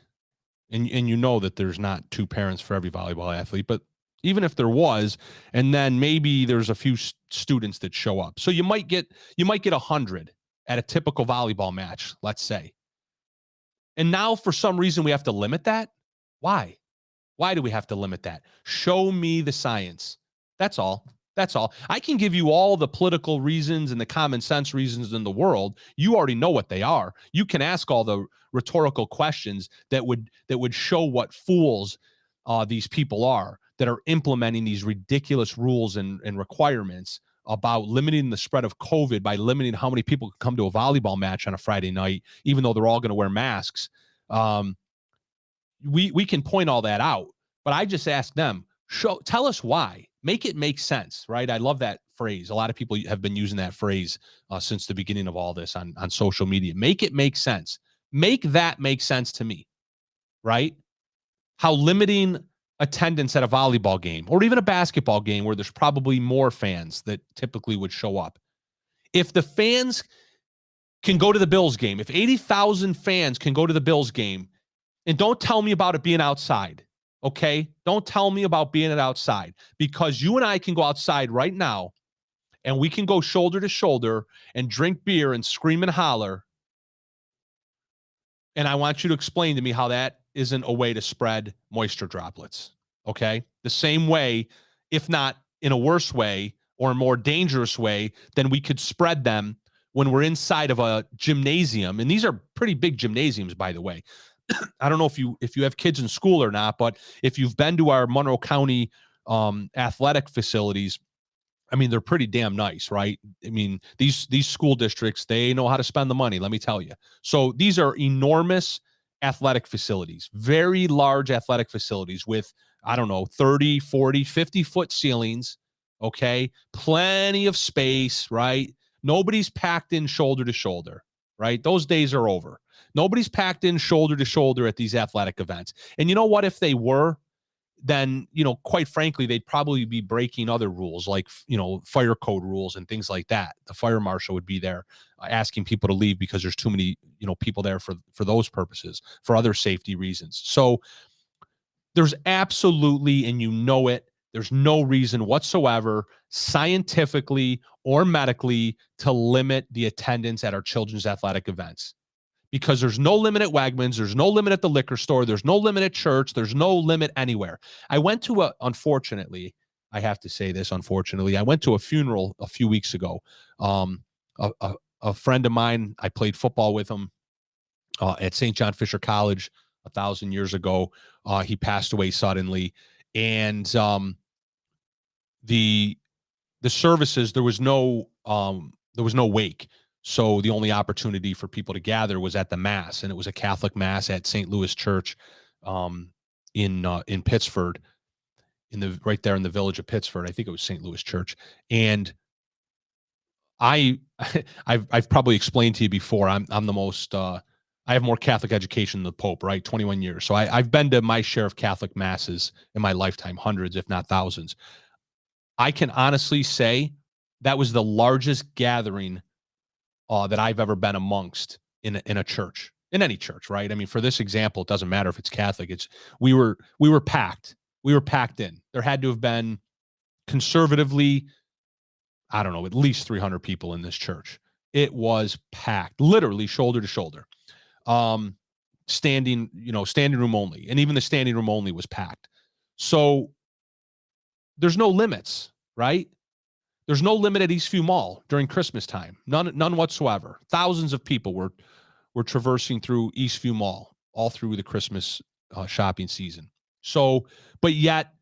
And you know that there's not 2 parents for every volleyball athlete, but even if there was, and then maybe there's a few students that show up. So you might get 100 at a typical volleyball match, let's say. And now for some reason we have to limit that. Why? Why do we have to limit that? Show me the science. That's all. That's all. I can give you all the political reasons and the common sense reasons in the world. You already know what they are. You can ask all the rhetorical questions that would show what fools these people are that are implementing these ridiculous rules and requirements about limiting the spread of COVID by limiting how many people can come to a volleyball match on a Friday night, even though they're all going to wear masks. We can point all that out, but I just ask them, tell us why. Make it make sense, right? I love that phrase. A lot of people have been using that phrase since the beginning of all this on social media. Make it make sense. Make that make sense to me, right? How limiting attendance at a volleyball game or even a basketball game where there's probably more fans that typically would show up. If the fans can go to the Bills game, if 80,000 fans can go to the Bills game, and don't tell me about it being outside, okay? Don't tell me about being outside, because you and I can go outside right now and we can go shoulder to shoulder and drink beer and scream and holler. And I want you to explain to me how that isn't a way to spread moisture droplets, okay? The same way, if not in a worse way or a more dangerous way, then we could spread them when we're inside of a gymnasium. And these are pretty big gymnasiums, by the way. I don't know if you have kids in school or not, but if you've been to our Monroe County athletic facilities, I mean, they're pretty damn nice, right? I mean, these school districts, they know how to spend the money, let me tell you. So these are enormous athletic facilities, very large athletic facilities with, I don't know, 30, 40, 50-foot ceilings, okay? Plenty of space, right? Nobody's packed in shoulder to shoulder, right? Those days are over. Nobody's packed in shoulder to shoulder at these athletic events. And you know what? If they were, then, quite frankly, they'd probably be breaking other rules like, fire code rules and things like that. The fire marshal would be there asking people to leave because there's too many, people there for those purposes, for other safety reasons. So there's absolutely, and there's no reason whatsoever, scientifically or medically, to limit the attendance at our children's athletic events. Because there's no limit at Wegmans, there's no limit at the liquor store, there's no limit at church, there's no limit anywhere. I went to unfortunately, I have to say this, unfortunately, I went to a funeral a few weeks ago. A friend of mine, I played football with him at St. John Fisher College 1,000 years ago. He passed away suddenly. And the services, there was no wake. So the only opportunity for people to gather was at the mass, and it was a Catholic mass at St. Louis Church in Pittsford, right there in the village of Pittsford. I think it was St. Louis Church. And I've probably explained to you before, I'm the most I have more Catholic education than the Pope, right? 21 years. So I've been to my share of Catholic masses in my lifetime, hundreds, if not thousands. I can honestly say that was the largest gathering that I've ever been amongst in a church, in any church, right? I mean, for this example, it doesn't matter if it's Catholic. We were packed. We were packed in. There had to have been conservatively, I don't know, at least 300 people in this church. It was packed, literally shoulder to shoulder. Standing room only. And even the standing room only was packed. So there's no limits, right? There's no limit at Eastview Mall during Christmas time. None whatsoever. Thousands of people were traversing through Eastview Mall all through the Christmas shopping season. So, but yet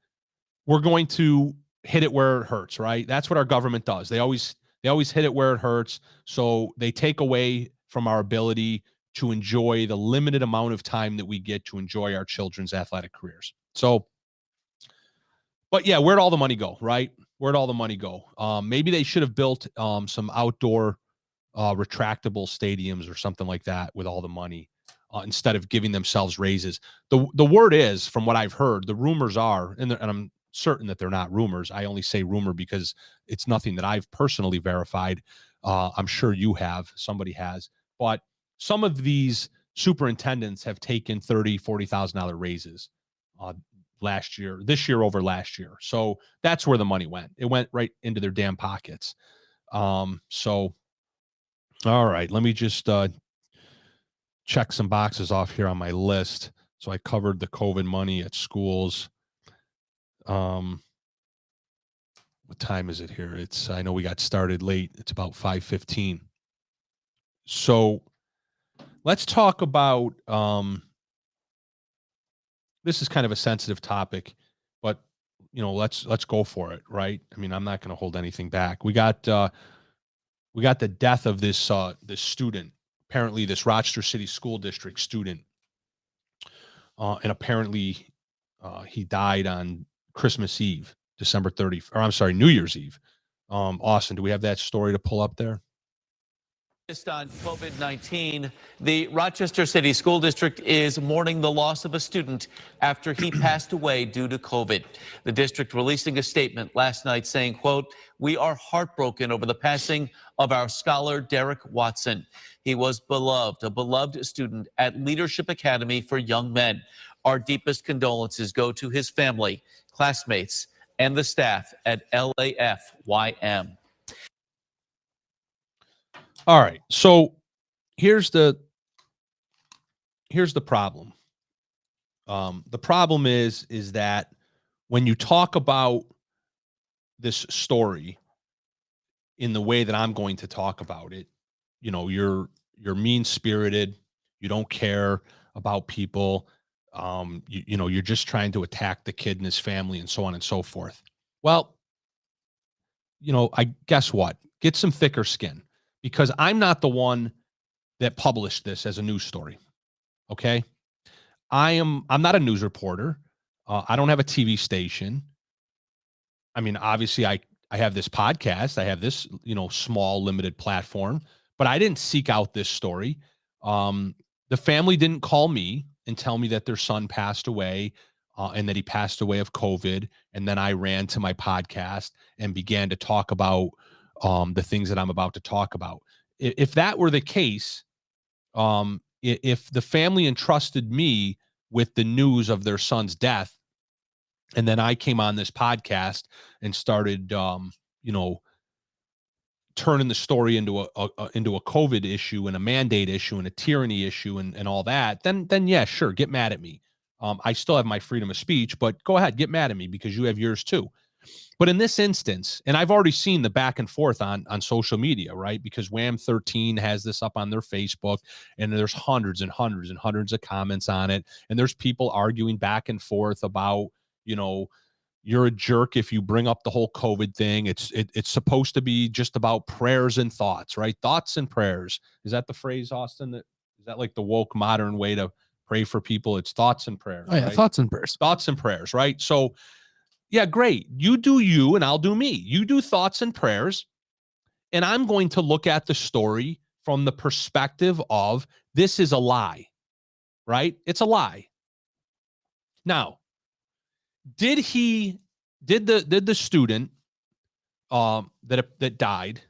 we're going to hit it where it hurts, right? That's what our government does. They always hit it where it hurts. So they take away from our ability to enjoy the limited amount of time that we get to enjoy our children's athletic careers. So, but yeah, where'd all the money go, right? Where'd all the money go? Maybe they should have built some outdoor retractable stadiums or something like that with all the money instead of giving themselves raises. The word is, from what I've heard, the rumors are, and I'm certain that they're not rumors. I only say rumor because it's nothing that I've personally verified. I'm sure you have, somebody has, but some of these superintendents have taken $30,000-$40,000 raises this year over last year. So that's where the money went. It went right into their damn pockets. So, all right, let me just check some boxes off here on my list. So I covered the COVID money at schools. What time is it here? I know we got started late. It's about 5:15. So let's talk about, this is kind of a sensitive topic, but let's go for it, right? I mean, I'm not going to hold anything back. We got the death of this student, apparently this Rochester City School District student, and apparently he died on Christmas Eve, December 30th, or I'm sorry, New Year's Eve. Austin, do we have that story to pull up there? On COVID-19, the Rochester City School District is mourning the loss of a student after he passed away due to COVID. The district releasing a statement last night saying, quote, "We are heartbroken over the passing of our scholar, Derek Watson. He was beloved, a beloved student at Leadership Academy for Young Men. Our deepest condolences go to his family, classmates, and the staff at LAFYM." All right. So here's the problem. The problem is that when you talk about this story in the way that I'm going to talk about it, you're mean-spirited, you don't care about people, you're just trying to attack the kid and his family and so on and so forth. Well, I guess what? Get some thicker skin, because I'm not the one that published this as a news story. Okay. I'm not a news reporter. I don't have a TV station. I mean, obviously I have this podcast. I have this, small limited platform, but I didn't seek out this story. The family didn't call me and tell me that their son passed away, and that he passed away of COVID. And then I ran to my podcast and began to talk about the things that I'm about to talk about. If that were the case, if the family entrusted me with the news of their son's death, and then I came on this podcast and started, turning the story into a COVID issue and a mandate issue and a tyranny issue and all that, then yeah, sure, get mad at me. I still have my freedom of speech, but go ahead, get mad at me because you have yours too. But in this instance, and I've already seen the back and forth on social media, right? Because Wham 13 has this up on their Facebook, and there's hundreds and hundreds and hundreds of comments on it. And there's people arguing back and forth about, you're a jerk if you bring up the whole COVID thing. It's supposed to be just about prayers and thoughts, right? Thoughts and prayers. Is that the phrase, Austin? Is that like the woke modern way to pray for people? It's thoughts and prayers. Oh yeah, right? thoughts and prayers. Thoughts and prayers, right? So yeah, great. You do you and I'll do me. You do thoughts and prayers, and I'm going to look at the story from the perspective of this is a lie, right? It's a lie. Now, did the student that died,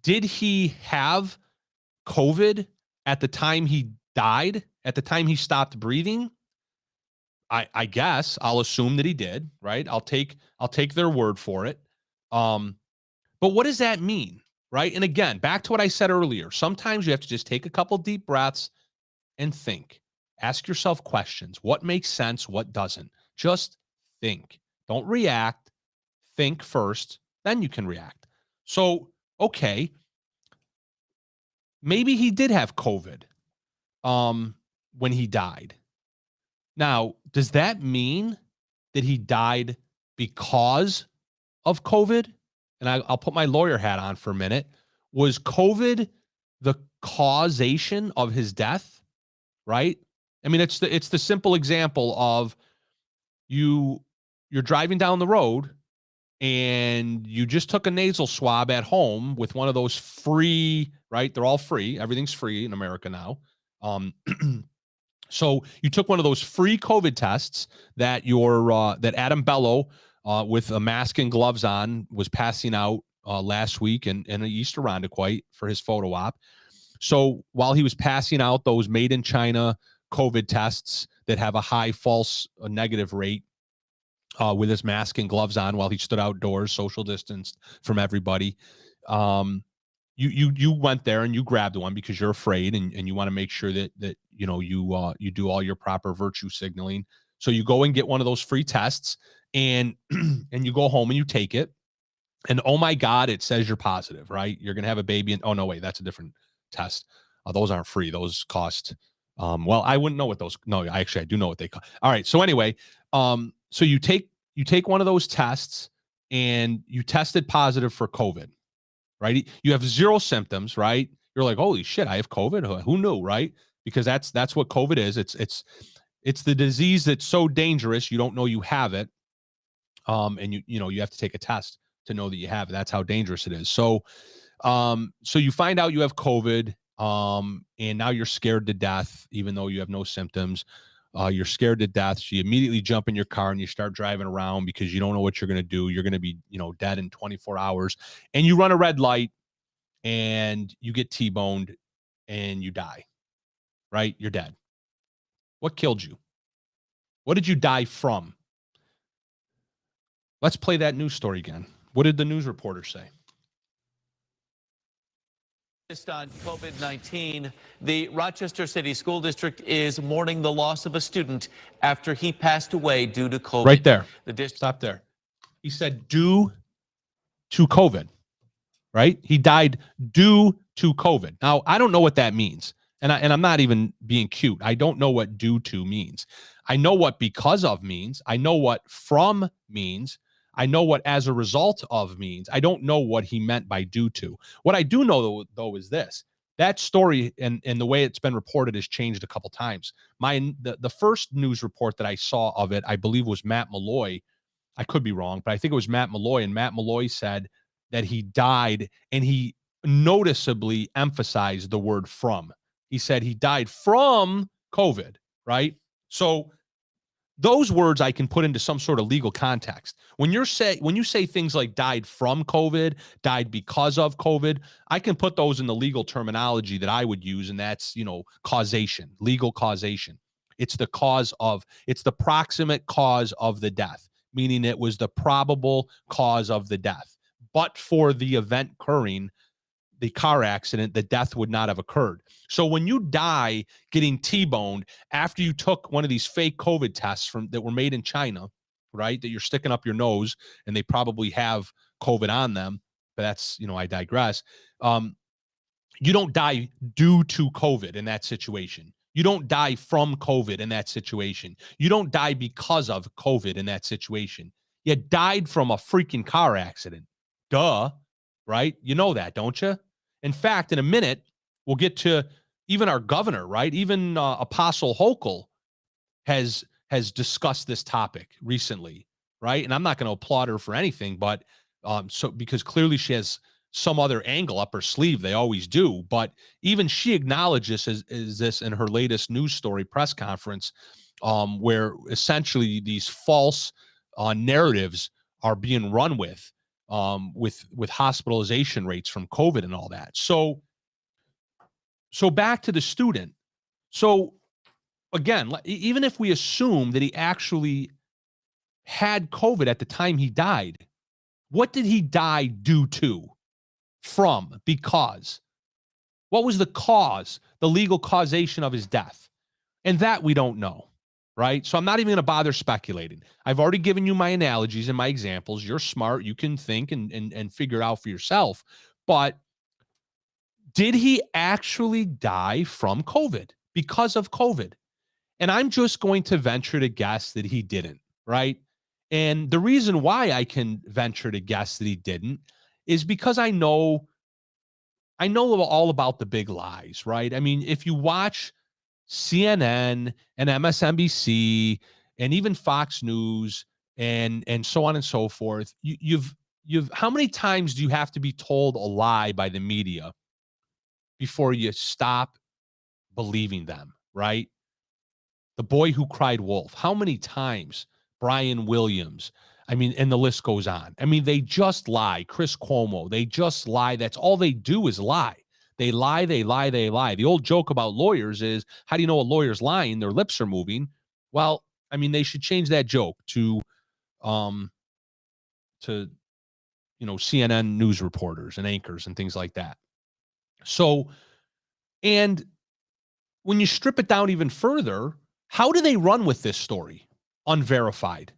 did he have COVID at the time he died, at the time he stopped breathing? I guess I'll assume that he did, right? I'll take their word for it. But what does that mean, right? And again, back to what I said earlier, sometimes you have to just take a couple deep breaths and think. Ask yourself questions. What makes sense? What doesn't? Just think. Don't react. Think first, then you can react. So, okay, maybe he did have COVID when he died. Now, does that mean that he died because of COVID? And I'll put my lawyer hat on for a minute. Was COVID the causation of his death, right? I mean, it's the simple example of you're driving down the road and you just took a nasal swab at home with one of those free, right? They're all free. Everything's free in America now. So you took one of those free COVID tests that that Adam Bello, with a mask and gloves on, was passing out last week in East Irondequoit for his photo op. So while he was passing out those made in China COVID tests that have a high false negative rate, with his mask and gloves on while he stood outdoors, social distanced from everybody, you went there and you grabbed one because you're afraid and you want to make sure that you do all your proper virtue signaling. So you go and get one of those free tests and and you go home and you take it, and oh my God, it says you're positive, right? You're gonna have a baby, and oh no, wait, that's a different test. Those aren't free. Those cost. Well, I wouldn't know what those. No, I do know what they cost. All right. So anyway, so you take one of those tests and you tested positive for COVID, right? You have zero symptoms, right? You're like, holy shit, I have COVID. Who knew, right? Because that's what COVID is. It's the disease that's so dangerous you don't know you have it, and you have to take a test to know that you have it. That's how dangerous it is. So you find out you have COVID, and now you're scared to death, even though you have no symptoms. You're scared to death. So you immediately jump in your car and you start driving around because you don't know what you're going to do. You're going to be, dead in 24 hours, and you run a red light and you get T-boned and you die, right? You're dead. What killed you? What did you die from? Let's play that news story again. What did the news reporter say? On COVID-19, the Rochester City School District is mourning the loss of a student after he passed away due to COVID. Right there. Stop there. He said due to COVID, right? He died due to COVID. Now, I don't know what that means. And I'm not even being cute. I don't know what due to means. I know what because of means. I know what from means. I know what as a result of means. I don't know what he meant by due to. What I do know, though, is this. That story and the way it's been reported has changed a couple times. The first news report that I saw of it, I believe, was Matt Malloy. I could be wrong, but I think it was Matt Malloy. And Matt Malloy said that he died, and he noticeably emphasized the word from. He said he died from COVID, right? So those words I can put into some sort of legal context. When you say things like died from COVID, died because of COVID, I can put those in the legal terminology that I would use, and that's, causation, legal causation. It's the proximate cause of the death, meaning it was the probable cause of the death. But for the event occurring, the car accident, the death would not have occurred. So when you die getting T-boned after you took one of these fake COVID tests that were made in China, right, that you're sticking up your nose and they probably have COVID on them, but that's, I digress. You don't die due to COVID in that situation. You don't die from COVID in that situation. You don't die because of COVID in that situation. You died from a freaking car accident. Duh, right? You know that, don't you? In fact, in a minute, we'll get to even our governor, right? Even Apostle Hochul has discussed this topic recently, right? And I'm not going to applaud her for anything, but because clearly she has some other angle up her sleeve. They always do. But even she acknowledges this in her latest news story press conference, where essentially these false narratives are being run with hospitalization rates from COVID and all that. So back to the student. So again, even if we assume that he actually had COVID at the time he died, what did he die due to? From? Because? What was the cause, the legal causation of his death? And that we don't know. Right? So I'm not even going to bother speculating. I've already given you my analogies and my examples. You're smart. You can think and figure it out for yourself. But did he actually die from COVID, because of COVID? And I'm just going to venture to guess that he didn't, right? And the reason why I can venture to guess that he didn't is because I know I know all about the big lies, right? I mean, if you watch CNN and MSNBC and even Fox News and so on and so forth, you've how many times do you have to be told a lie by the media before you stop believing them, right? The Boy Who Cried Wolf. How many times? Brian Williams. I mean, and the list goes on. I mean, they just lie. Chris Cuomo, they just lie. That's all they do is lie. They lie, they lie, they lie. The old joke about lawyers is, how do you know a lawyer's lying? Their lips are moving. Well, I mean, they should change that joke to CNN news reporters and anchors and things like that. So, and when you strip it down even further, how do they run with this story? Unverified.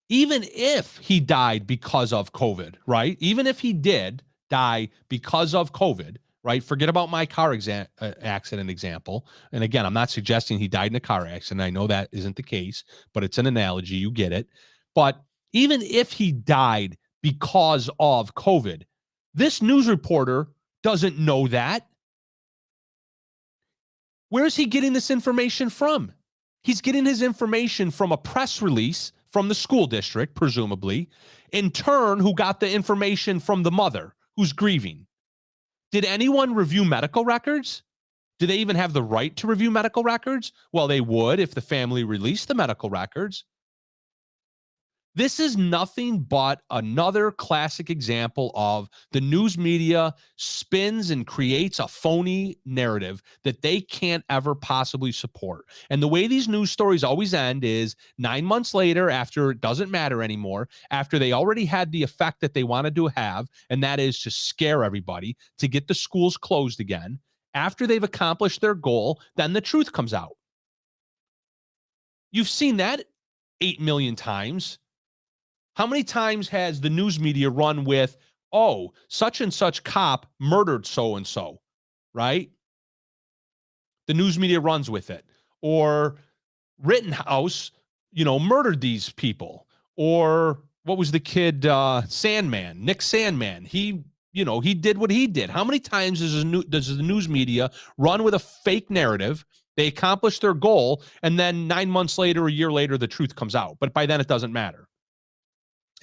Even if he died because of COVID, right? Even if he did die because of COVID, right? Forget about my car accident example. And again, I'm not suggesting he died in a car accident. I know that isn't the case, but it's an analogy. You get it. But even if he died because of COVID, this news reporter doesn't know that. Where is he getting this information from? He's getting his information from a press release from the school district, presumably, in turn, who got the information from the mother who's grieving. Did anyone review medical records? Do they even have the right to review medical records? Well, they would if the family released the medical records. This is nothing but another classic example of the news media spins and creates a phony narrative that they can't ever possibly support. And the way these news stories always end is 9 months later, after it doesn't matter anymore, after they already had the effect that they wanted to have, and that is to scare everybody, to get the schools closed again. After they've accomplished their goal, then the truth comes out. You've seen that 8 million times. How many times has the news media run with, oh, such and such cop murdered so-and-so, right? The news media runs with it. Or Rittenhouse, murdered these people. Or what was the kid, Sandman, Nick Sandman? He did what he did. How many times does the news media run with a fake narrative? They accomplish their goal, and then 9 months later, a year later, the truth comes out. But by then, it doesn't matter.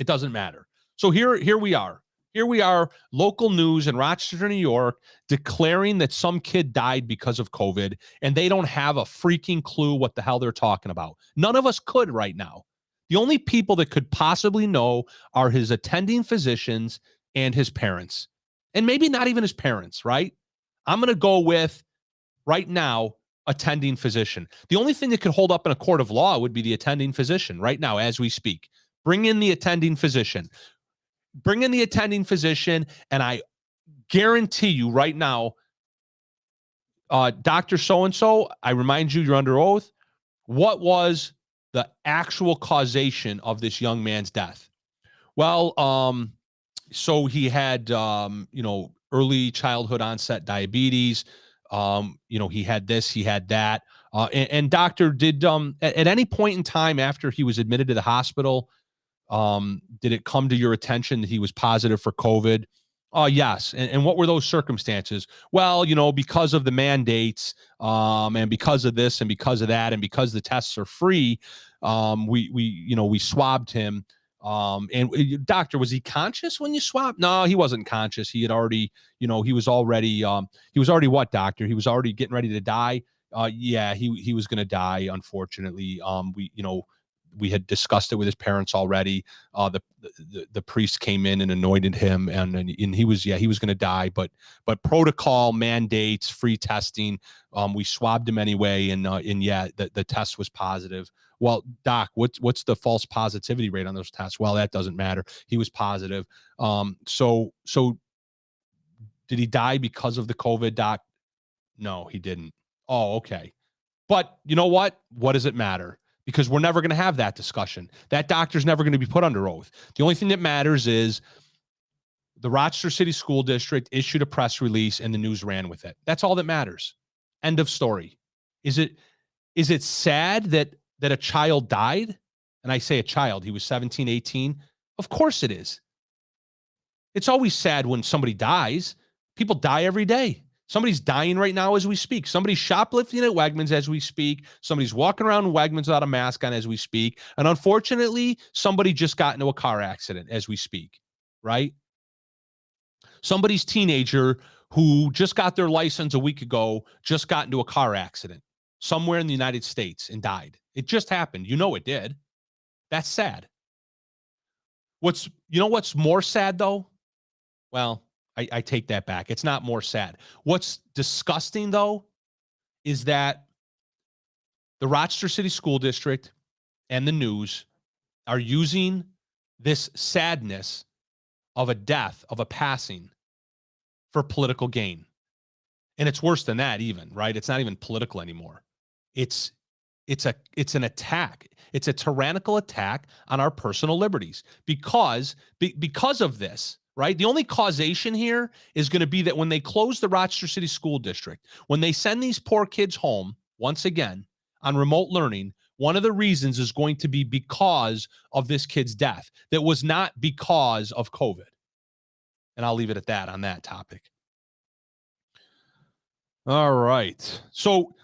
It doesn't matter. So here we are. Here we are, local news in Rochester, New York, declaring that some kid died because of COVID, and they don't have a freaking clue what the hell they're talking about. None of us could right now. The only people that could possibly know are his attending physicians and his parents. And maybe not even his parents, right? I'm going to go with, right now, attending physician. The only thing that could hold up in a court of law would be the attending physician right now as we speak. Bring in the attending physician. Bring in the attending physician, and I guarantee you right now, Dr. So-and-so, I remind you, you're under oath. What was the actual causation of this young man's death? Well, so he had, early childhood onset diabetes. He had this, he had that. And doctor, did at any point in time after he was admitted to the hospital, did it come to your attention that he was positive for COVID? Yes. And what were those circumstances? Well, because of the mandates, and because of this and because of that, and because the tests are free, we swabbed him. And doctor, was he conscious when you swabbed? No, he wasn't conscious. He had already, he was already what, doctor? He was already getting ready to die. Yeah, he was going to die, unfortunately. We had discussed it with his parents already. The priest came in and anointed him, and he was going to die. But protocol, mandates, free testing. We swabbed him anyway, and the test was positive. Well, doc, what's the false positivity rate on those tests? Well, that doesn't matter. He was positive. So did he die because of the COVID, doc? No, he didn't. Oh, okay. But you know what? What does it matter? Because we're never going to have that discussion. That doctor's never going to be put under oath. The only thing that matters is the Rochester City School District issued a press release and the news ran with it. That's all that matters. End of story. Is it sad that a child died? And I say a child, he was 17, 18. Of course it is. It's always sad when somebody dies. People die every day. Somebody's dying right now as we speak. Somebody's shoplifting at Wegmans as we speak. Somebody's walking around Wegmans without a mask on as we speak. And unfortunately, somebody just got into a car accident as we speak, right? Somebody's teenager who just got their license a week ago just got into a car accident somewhere in the United States and died. It just happened. You know it did. That's sad. What's more sad though? Well, I take that back. It's not more sad. What's disgusting though is that the Rochester City School District and the news are using this sadness of a death, of a passing, for political gain. And it's worse than that even, right? It's not even political anymore. It's an attack. It's a tyrannical attack on our personal liberties because of this, right? The only causation here is going to be that when they close the Rochester City School District, when they send these poor kids home once again on remote learning, one of the reasons is going to be because of this kid's death. That was not because of COVID. And I'll leave it at that on that topic. All right. So,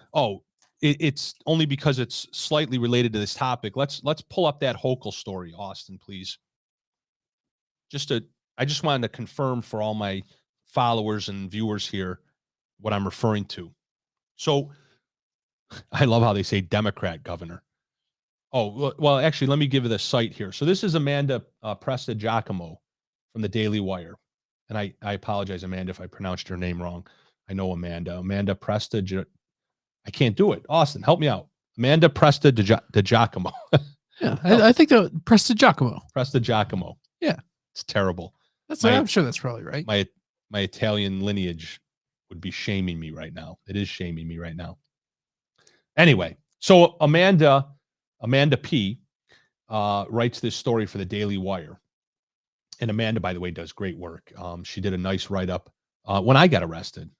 it's only because it's slightly related to this topic. Let's pull up that Hummel story, Austin, please. I just wanted to confirm for all my followers and viewers here what I'm referring to. So I love how they say Democrat governor. Oh, well, actually, let me give you the site here. So this is Amanda Presta Giacomo from the Daily Wire. And I apologize, Amanda, if I pronounced your name wrong. I know Amanda. Amanda Presta. I can't do it. Austin, help me out. Amanda Presta de Giacomo. Yeah, I think that Presta Giacomo. Presta Giacomo. Yeah. It's terrible. I'm sure that's probably right. My Italian lineage would be shaming me right now. It is shaming me right now. Anyway, so Amanda P. Writes this story for the Daily Wire. And Amanda, by the way, does great work. She did a nice write-up when I got arrested.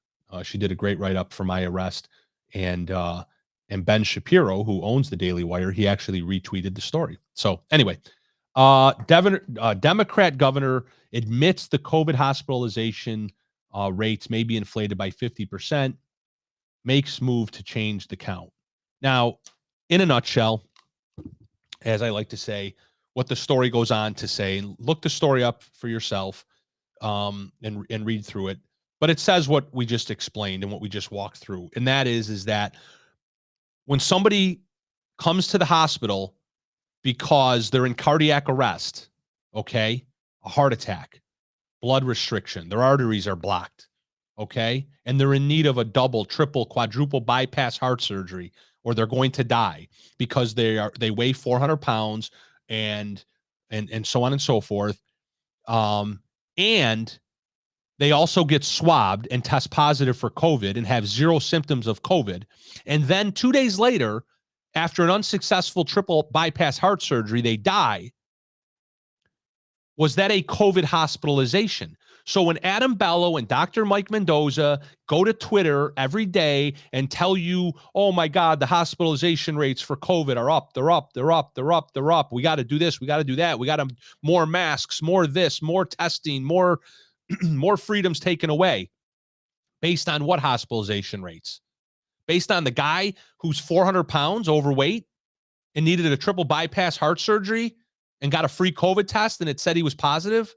She did a great write-up for my arrest. And Ben Shapiro, who owns the Daily Wire, he actually retweeted the story. So anyway, Democrat governor admits the COVID hospitalization rates may be inflated by 50%, makes move to change the count. Now, in a nutshell, as I like to say, what the story goes on to say, look the story up for yourself and read through it. But it says what we just explained and what we just walked through. And that is that when somebody comes to the hospital because they're in cardiac arrest, okay, a heart attack, blood restriction, their arteries are blocked, okay, and they're in need of a double, triple, quadruple bypass heart surgery, or they're going to die because they weigh 400 pounds and so on and so forth. And they also get swabbed and test positive for COVID and have zero symptoms of COVID. And then 2 days later, after an unsuccessful triple bypass heart surgery, they die. Was that a COVID hospitalization? So when Adam Bello and Dr. Mike Mendoza go to Twitter every day and tell you, oh my God, the hospitalization rates for COVID are up, they're up, they're up, they're up, they're up. We got to do this, we got to do that. We got more masks, more this, more testing, more freedoms taken away. Based on what hospitalization rates? Based on the guy who's 400 pounds overweight and needed a triple bypass heart surgery and got a free COVID test and it said he was positive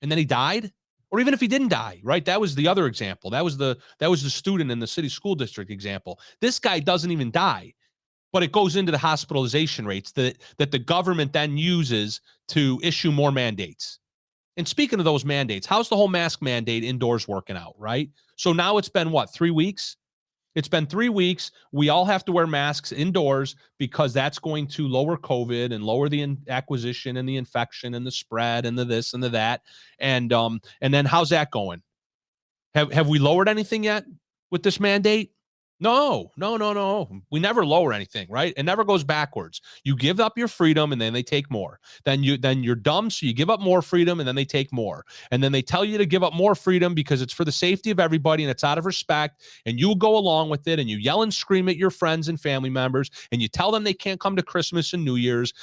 and then he died? Or even if he didn't die, right? That was the other example. That was the student in the city school district example. This guy doesn't even die, but it goes into the hospitalization rates that the government then uses to issue more mandates. And speaking of those mandates, how's the whole mask mandate indoors working out, right? So now it's been, 3 weeks? It's been 3 weeks. We all have to wear masks indoors because that's going to lower COVID and lower the acquisition and the infection and the spread and the this and the that. And then how's that going? Have we lowered anything yet with this mandate? No. We never lower anything, right? It never goes backwards. You give up your freedom and then they take more. Then you're dumb, so you give up more freedom and then they take more. And then they tell you to give up more freedom because it's for the safety of everybody and it's out of respect, and you go along with it and you yell and scream at your friends and family members and you tell them they can't come to Christmas and New Year's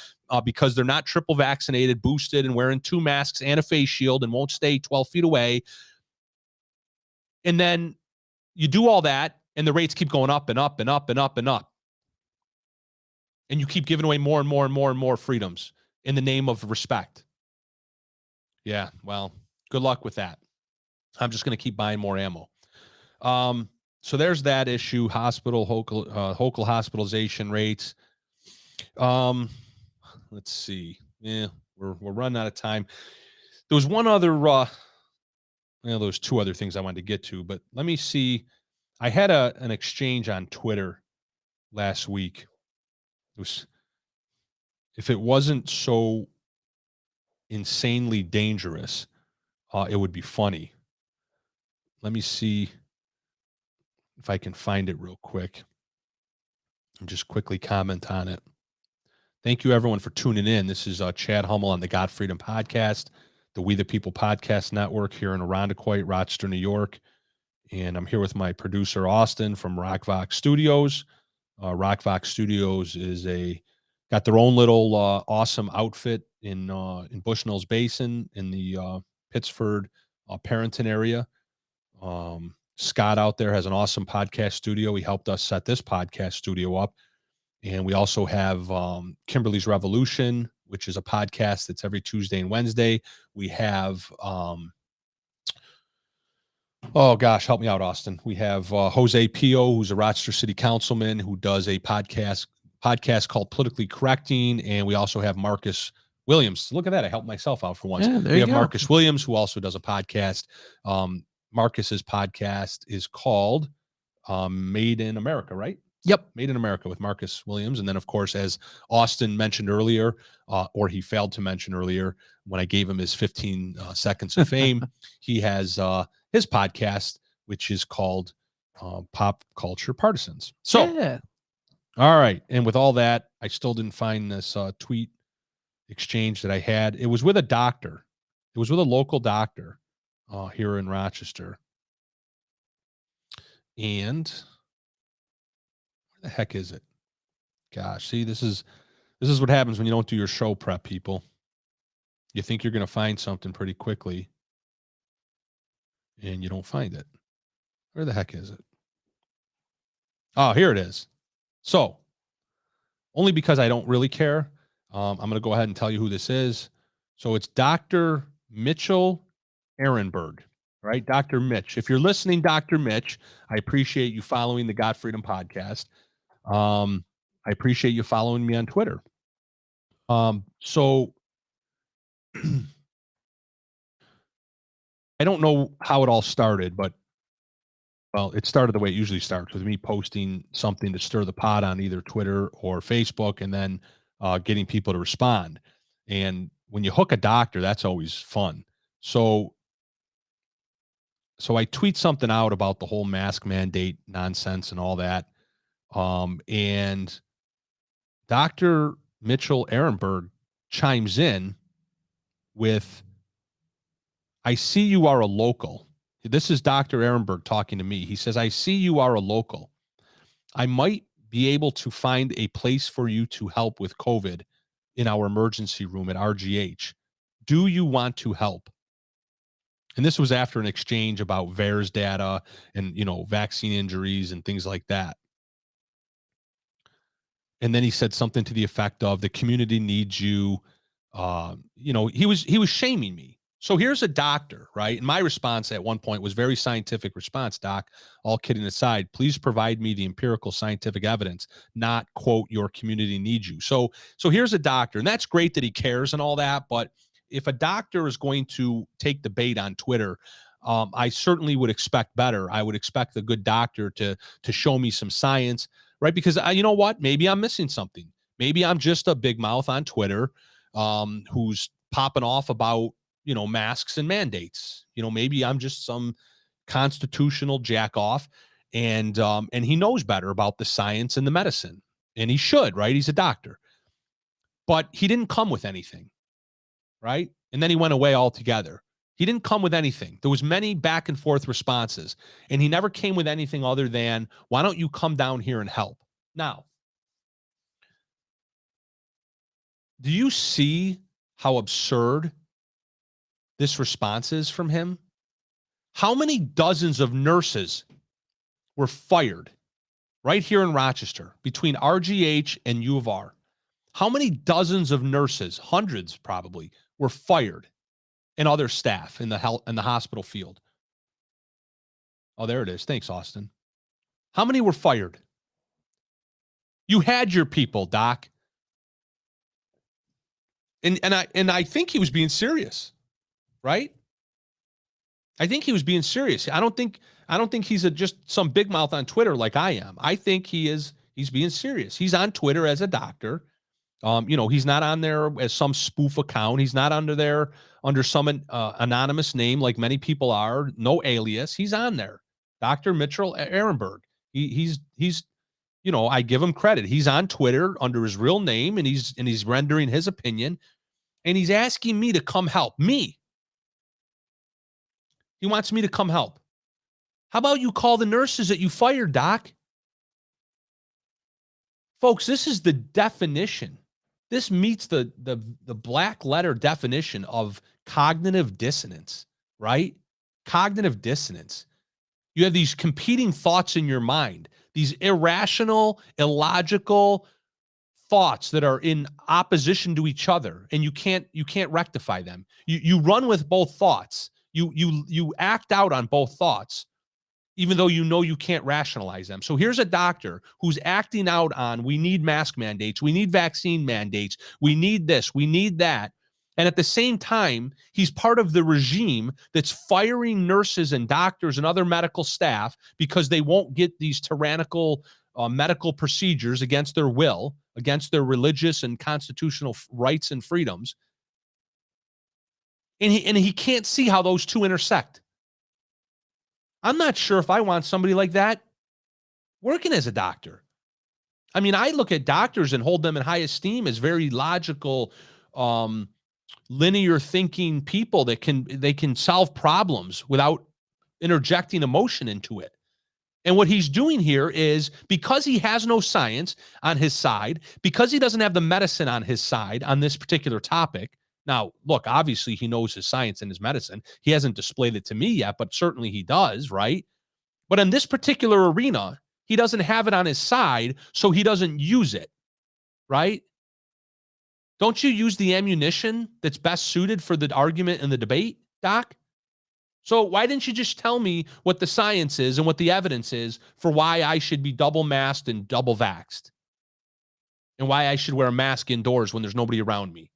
because they're not triple vaccinated, boosted, and wearing 2 masks and a face shield and won't stay 12 feet away. And then you do all that, and the rates keep going up and up and up and up and up. And you keep giving away more and more and more and more freedoms in the name of respect. Yeah, well, good luck with that. I'm just going to keep buying more ammo. So there's that issue, Hochul hospitalization rates. Let's see. Yeah, we're running out of time. There was one other, there was 2 other things I wanted to get to, but let me see. I had an exchange on Twitter last week. It was, if it wasn't so insanely dangerous, it would be funny. Let me see if I can find it real quick and just quickly comment on it. Thank you, everyone, for tuning in. This is Chad Hummel on the God Freedom Podcast, the We the People Podcast Network here in Irondequoit, Rochester, New York. And I'm here with my producer, Austin, from RockVox Studios. RockVox Studios got their own little awesome outfit in Bushnell's Basin in the Pittsford, Parenton area. Scott out there has an awesome podcast studio. He helped us set this podcast studio up. And we also have Kimberly's Revolution, which is a podcast that's every Tuesday and Wednesday. We have, oh gosh, help me out, Austin. We have Jose Pio, who's a Rochester City Councilman, who does a podcast called Politically Correcting. And we also have Marcus Williams. Look at that. I helped myself out for once. Yeah, there we you have go. Marcus Williams, who also does a podcast. Marcus's podcast is called Made in America, right? Yep. Made in America with Marcus Williams. And then, of course, as Austin mentioned earlier, or he failed to mention earlier when I gave him his 15 seconds of fame, he has his podcast, which is called Pop Culture Partisans. So, yeah. All right. And with all that, I still didn't find this tweet exchange that I had. It was with a doctor. It was with a local doctor here in Rochester. And where the heck is it? Gosh, see, this is what happens when you don't do your show prep, people. You think you're going to find something pretty quickly, and you don't find it. Where the heck is it? Oh, here it is. So, only because I don't really care, I'm going to go ahead and tell you who this is. So it's Dr. Mitchell Ehrenberg, right? Dr. Mitch. If you're listening, Dr. Mitch, I appreciate you following the God Freedom Podcast. I appreciate you following me on Twitter. So I don't know how it all started, but well, it started the way it usually starts, with me posting something to stir the pot on either Twitter or Facebook, and then getting people to respond. And when you hook a doctor, that's always fun. So I tweet something out about the whole mask mandate nonsense and all that. And Dr. Mitchell Ehrenberg chimes in with, I see you are a local. This is Dr. Ehrenberg talking to me. He says, I see you are a local. I might be able to find a place for you to help with COVID in our emergency room at RGH. Do you want to help? And this was after an exchange about VAERS data and, vaccine injuries and things like that. And then he said something to the effect of, the community needs you. He was shaming me. So here's a doctor, right? And my response at one point was very scientific response, doc, all kidding aside, please provide me the empirical scientific evidence, not quote, your community needs you. So here's a doctor, and that's great that he cares and all that. But if a doctor is going to take the bait on Twitter, I certainly would expect better. I would expect the good doctor to show me some science, right? Because you know what? Maybe I'm missing something. Maybe I'm just a big mouth on Twitter who's popping off about, masks and mandates. Maybe I'm just some constitutional jack off. and he knows better about the science and the medicine, and he should, right? He's a doctor, but he didn't come with anything, right? And then he went away altogether. He didn't come with anything. There was many back and forth responses, and he never came with anything other than, why don't you come down here and help? Now, do you see how absurd this response is from him? How many dozens of nurses were fired right here in Rochester between RGH and U of R? How many dozens of nurses, hundreds probably, were fired, and other staff in the hospital field? Oh, there it is. Thanks, Austin. How many were fired? You had your people, Doc. And I think he was being serious, right? I think he was being serious. I don't think he's just some big mouth on Twitter like I am. I think he's being serious. He's on Twitter as a doctor. He's not on there as some spoof account. He's not under some anonymous name like many people are. No alias. He's on there. Dr. Mitchell Ehrenberg. He's I give him credit. He's on Twitter under his real name, and he's rendering his opinion, and he's asking me to come help me. He wants me to come help. How about you call the nurses that you fired, Doc? Folks, this is the definition. This meets the black letter definition of cognitive dissonance, right? Cognitive dissonance. You have these competing thoughts in your mind, these irrational, illogical thoughts that are in opposition to each other, and you can't rectify them. You run with both thoughts. You act out on both thoughts, even though you can't rationalize them. So here's a doctor who's acting out on, we need mask mandates, we need vaccine mandates, we need this, we need that. And at the same time, he's part of the regime that's firing nurses and doctors and other medical staff because they won't get these tyrannical medical procedures against their will, against their religious and constitutional rights and freedoms. And he can't see how those two intersect. I'm not sure if I want somebody like that working as a doctor. I mean, I look at doctors and hold them in high esteem as very logical, linear thinking people that can solve problems without interjecting emotion into it. And what he's doing here is, because he has no science on his side, because he doesn't have the medicine on his side on this particular topic. Now, look, obviously he knows his science and his medicine. He hasn't displayed it to me yet, but certainly he does, right? But in this particular arena, he doesn't have it on his side, so he doesn't use it, right? Don't you use the ammunition that's best suited for the argument and the debate, Doc? So why didn't you just tell me what the science is and what the evidence is for why I should be double masked and double vaxxed? And why I should wear a mask indoors when there's nobody around me?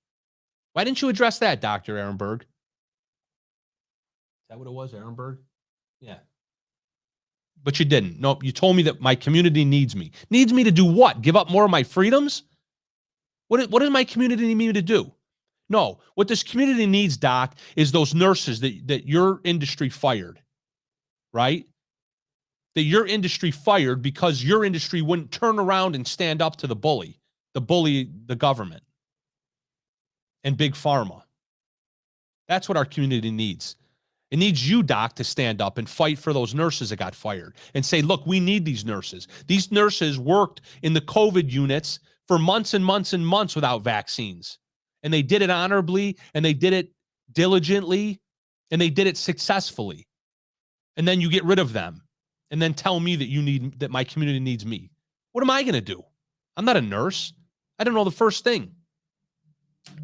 Why didn't you address that, Dr. Ehrenberg? Is that what it was, Ehrenberg? Yeah. But you didn't. Nope. You told me that my community needs me. Needs me to do what? Give up more of my freedoms? What does my community need me to do? No. What this community needs, Doc, is those nurses that your industry fired, right? That your industry fired because your industry wouldn't turn around and stand up to the bully, the government, and big pharma. That's what our community needs. It needs you, Doc, to stand up and fight for those nurses that got fired and say, look, we need these nurses. These nurses worked in the COVID units for months and months and months without vaccines. And they did it honorably, and they did it diligently, and they did it successfully. And then you get rid of them and then tell me that my community needs me. What am I going to do? I'm not a nurse. I don't know the first thing.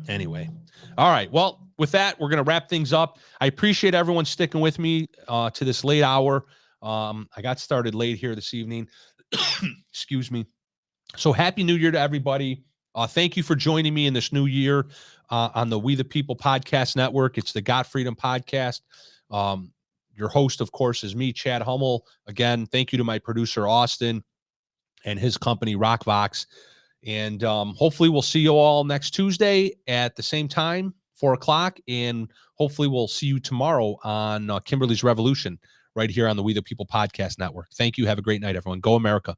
Anyway. All right. Well, with that, we're going to wrap things up. I appreciate everyone sticking with me to this late hour. I got started late here this evening. Excuse me. So happy New Year to everybody. Thank you for joining me in this new year on the We the People Podcast Network. It's the Got Freedom Podcast. Your host, of course, is me, Chad Hummel. Again, thank you to my producer, Austin, and his company, Rockvox. And hopefully we'll see you all next Tuesday at the same time, 4 o'clock. And hopefully we'll see you tomorrow on Kimberly's Revolution right here on the We the People Podcast Network. Thank you. Have a great night, everyone. Go America.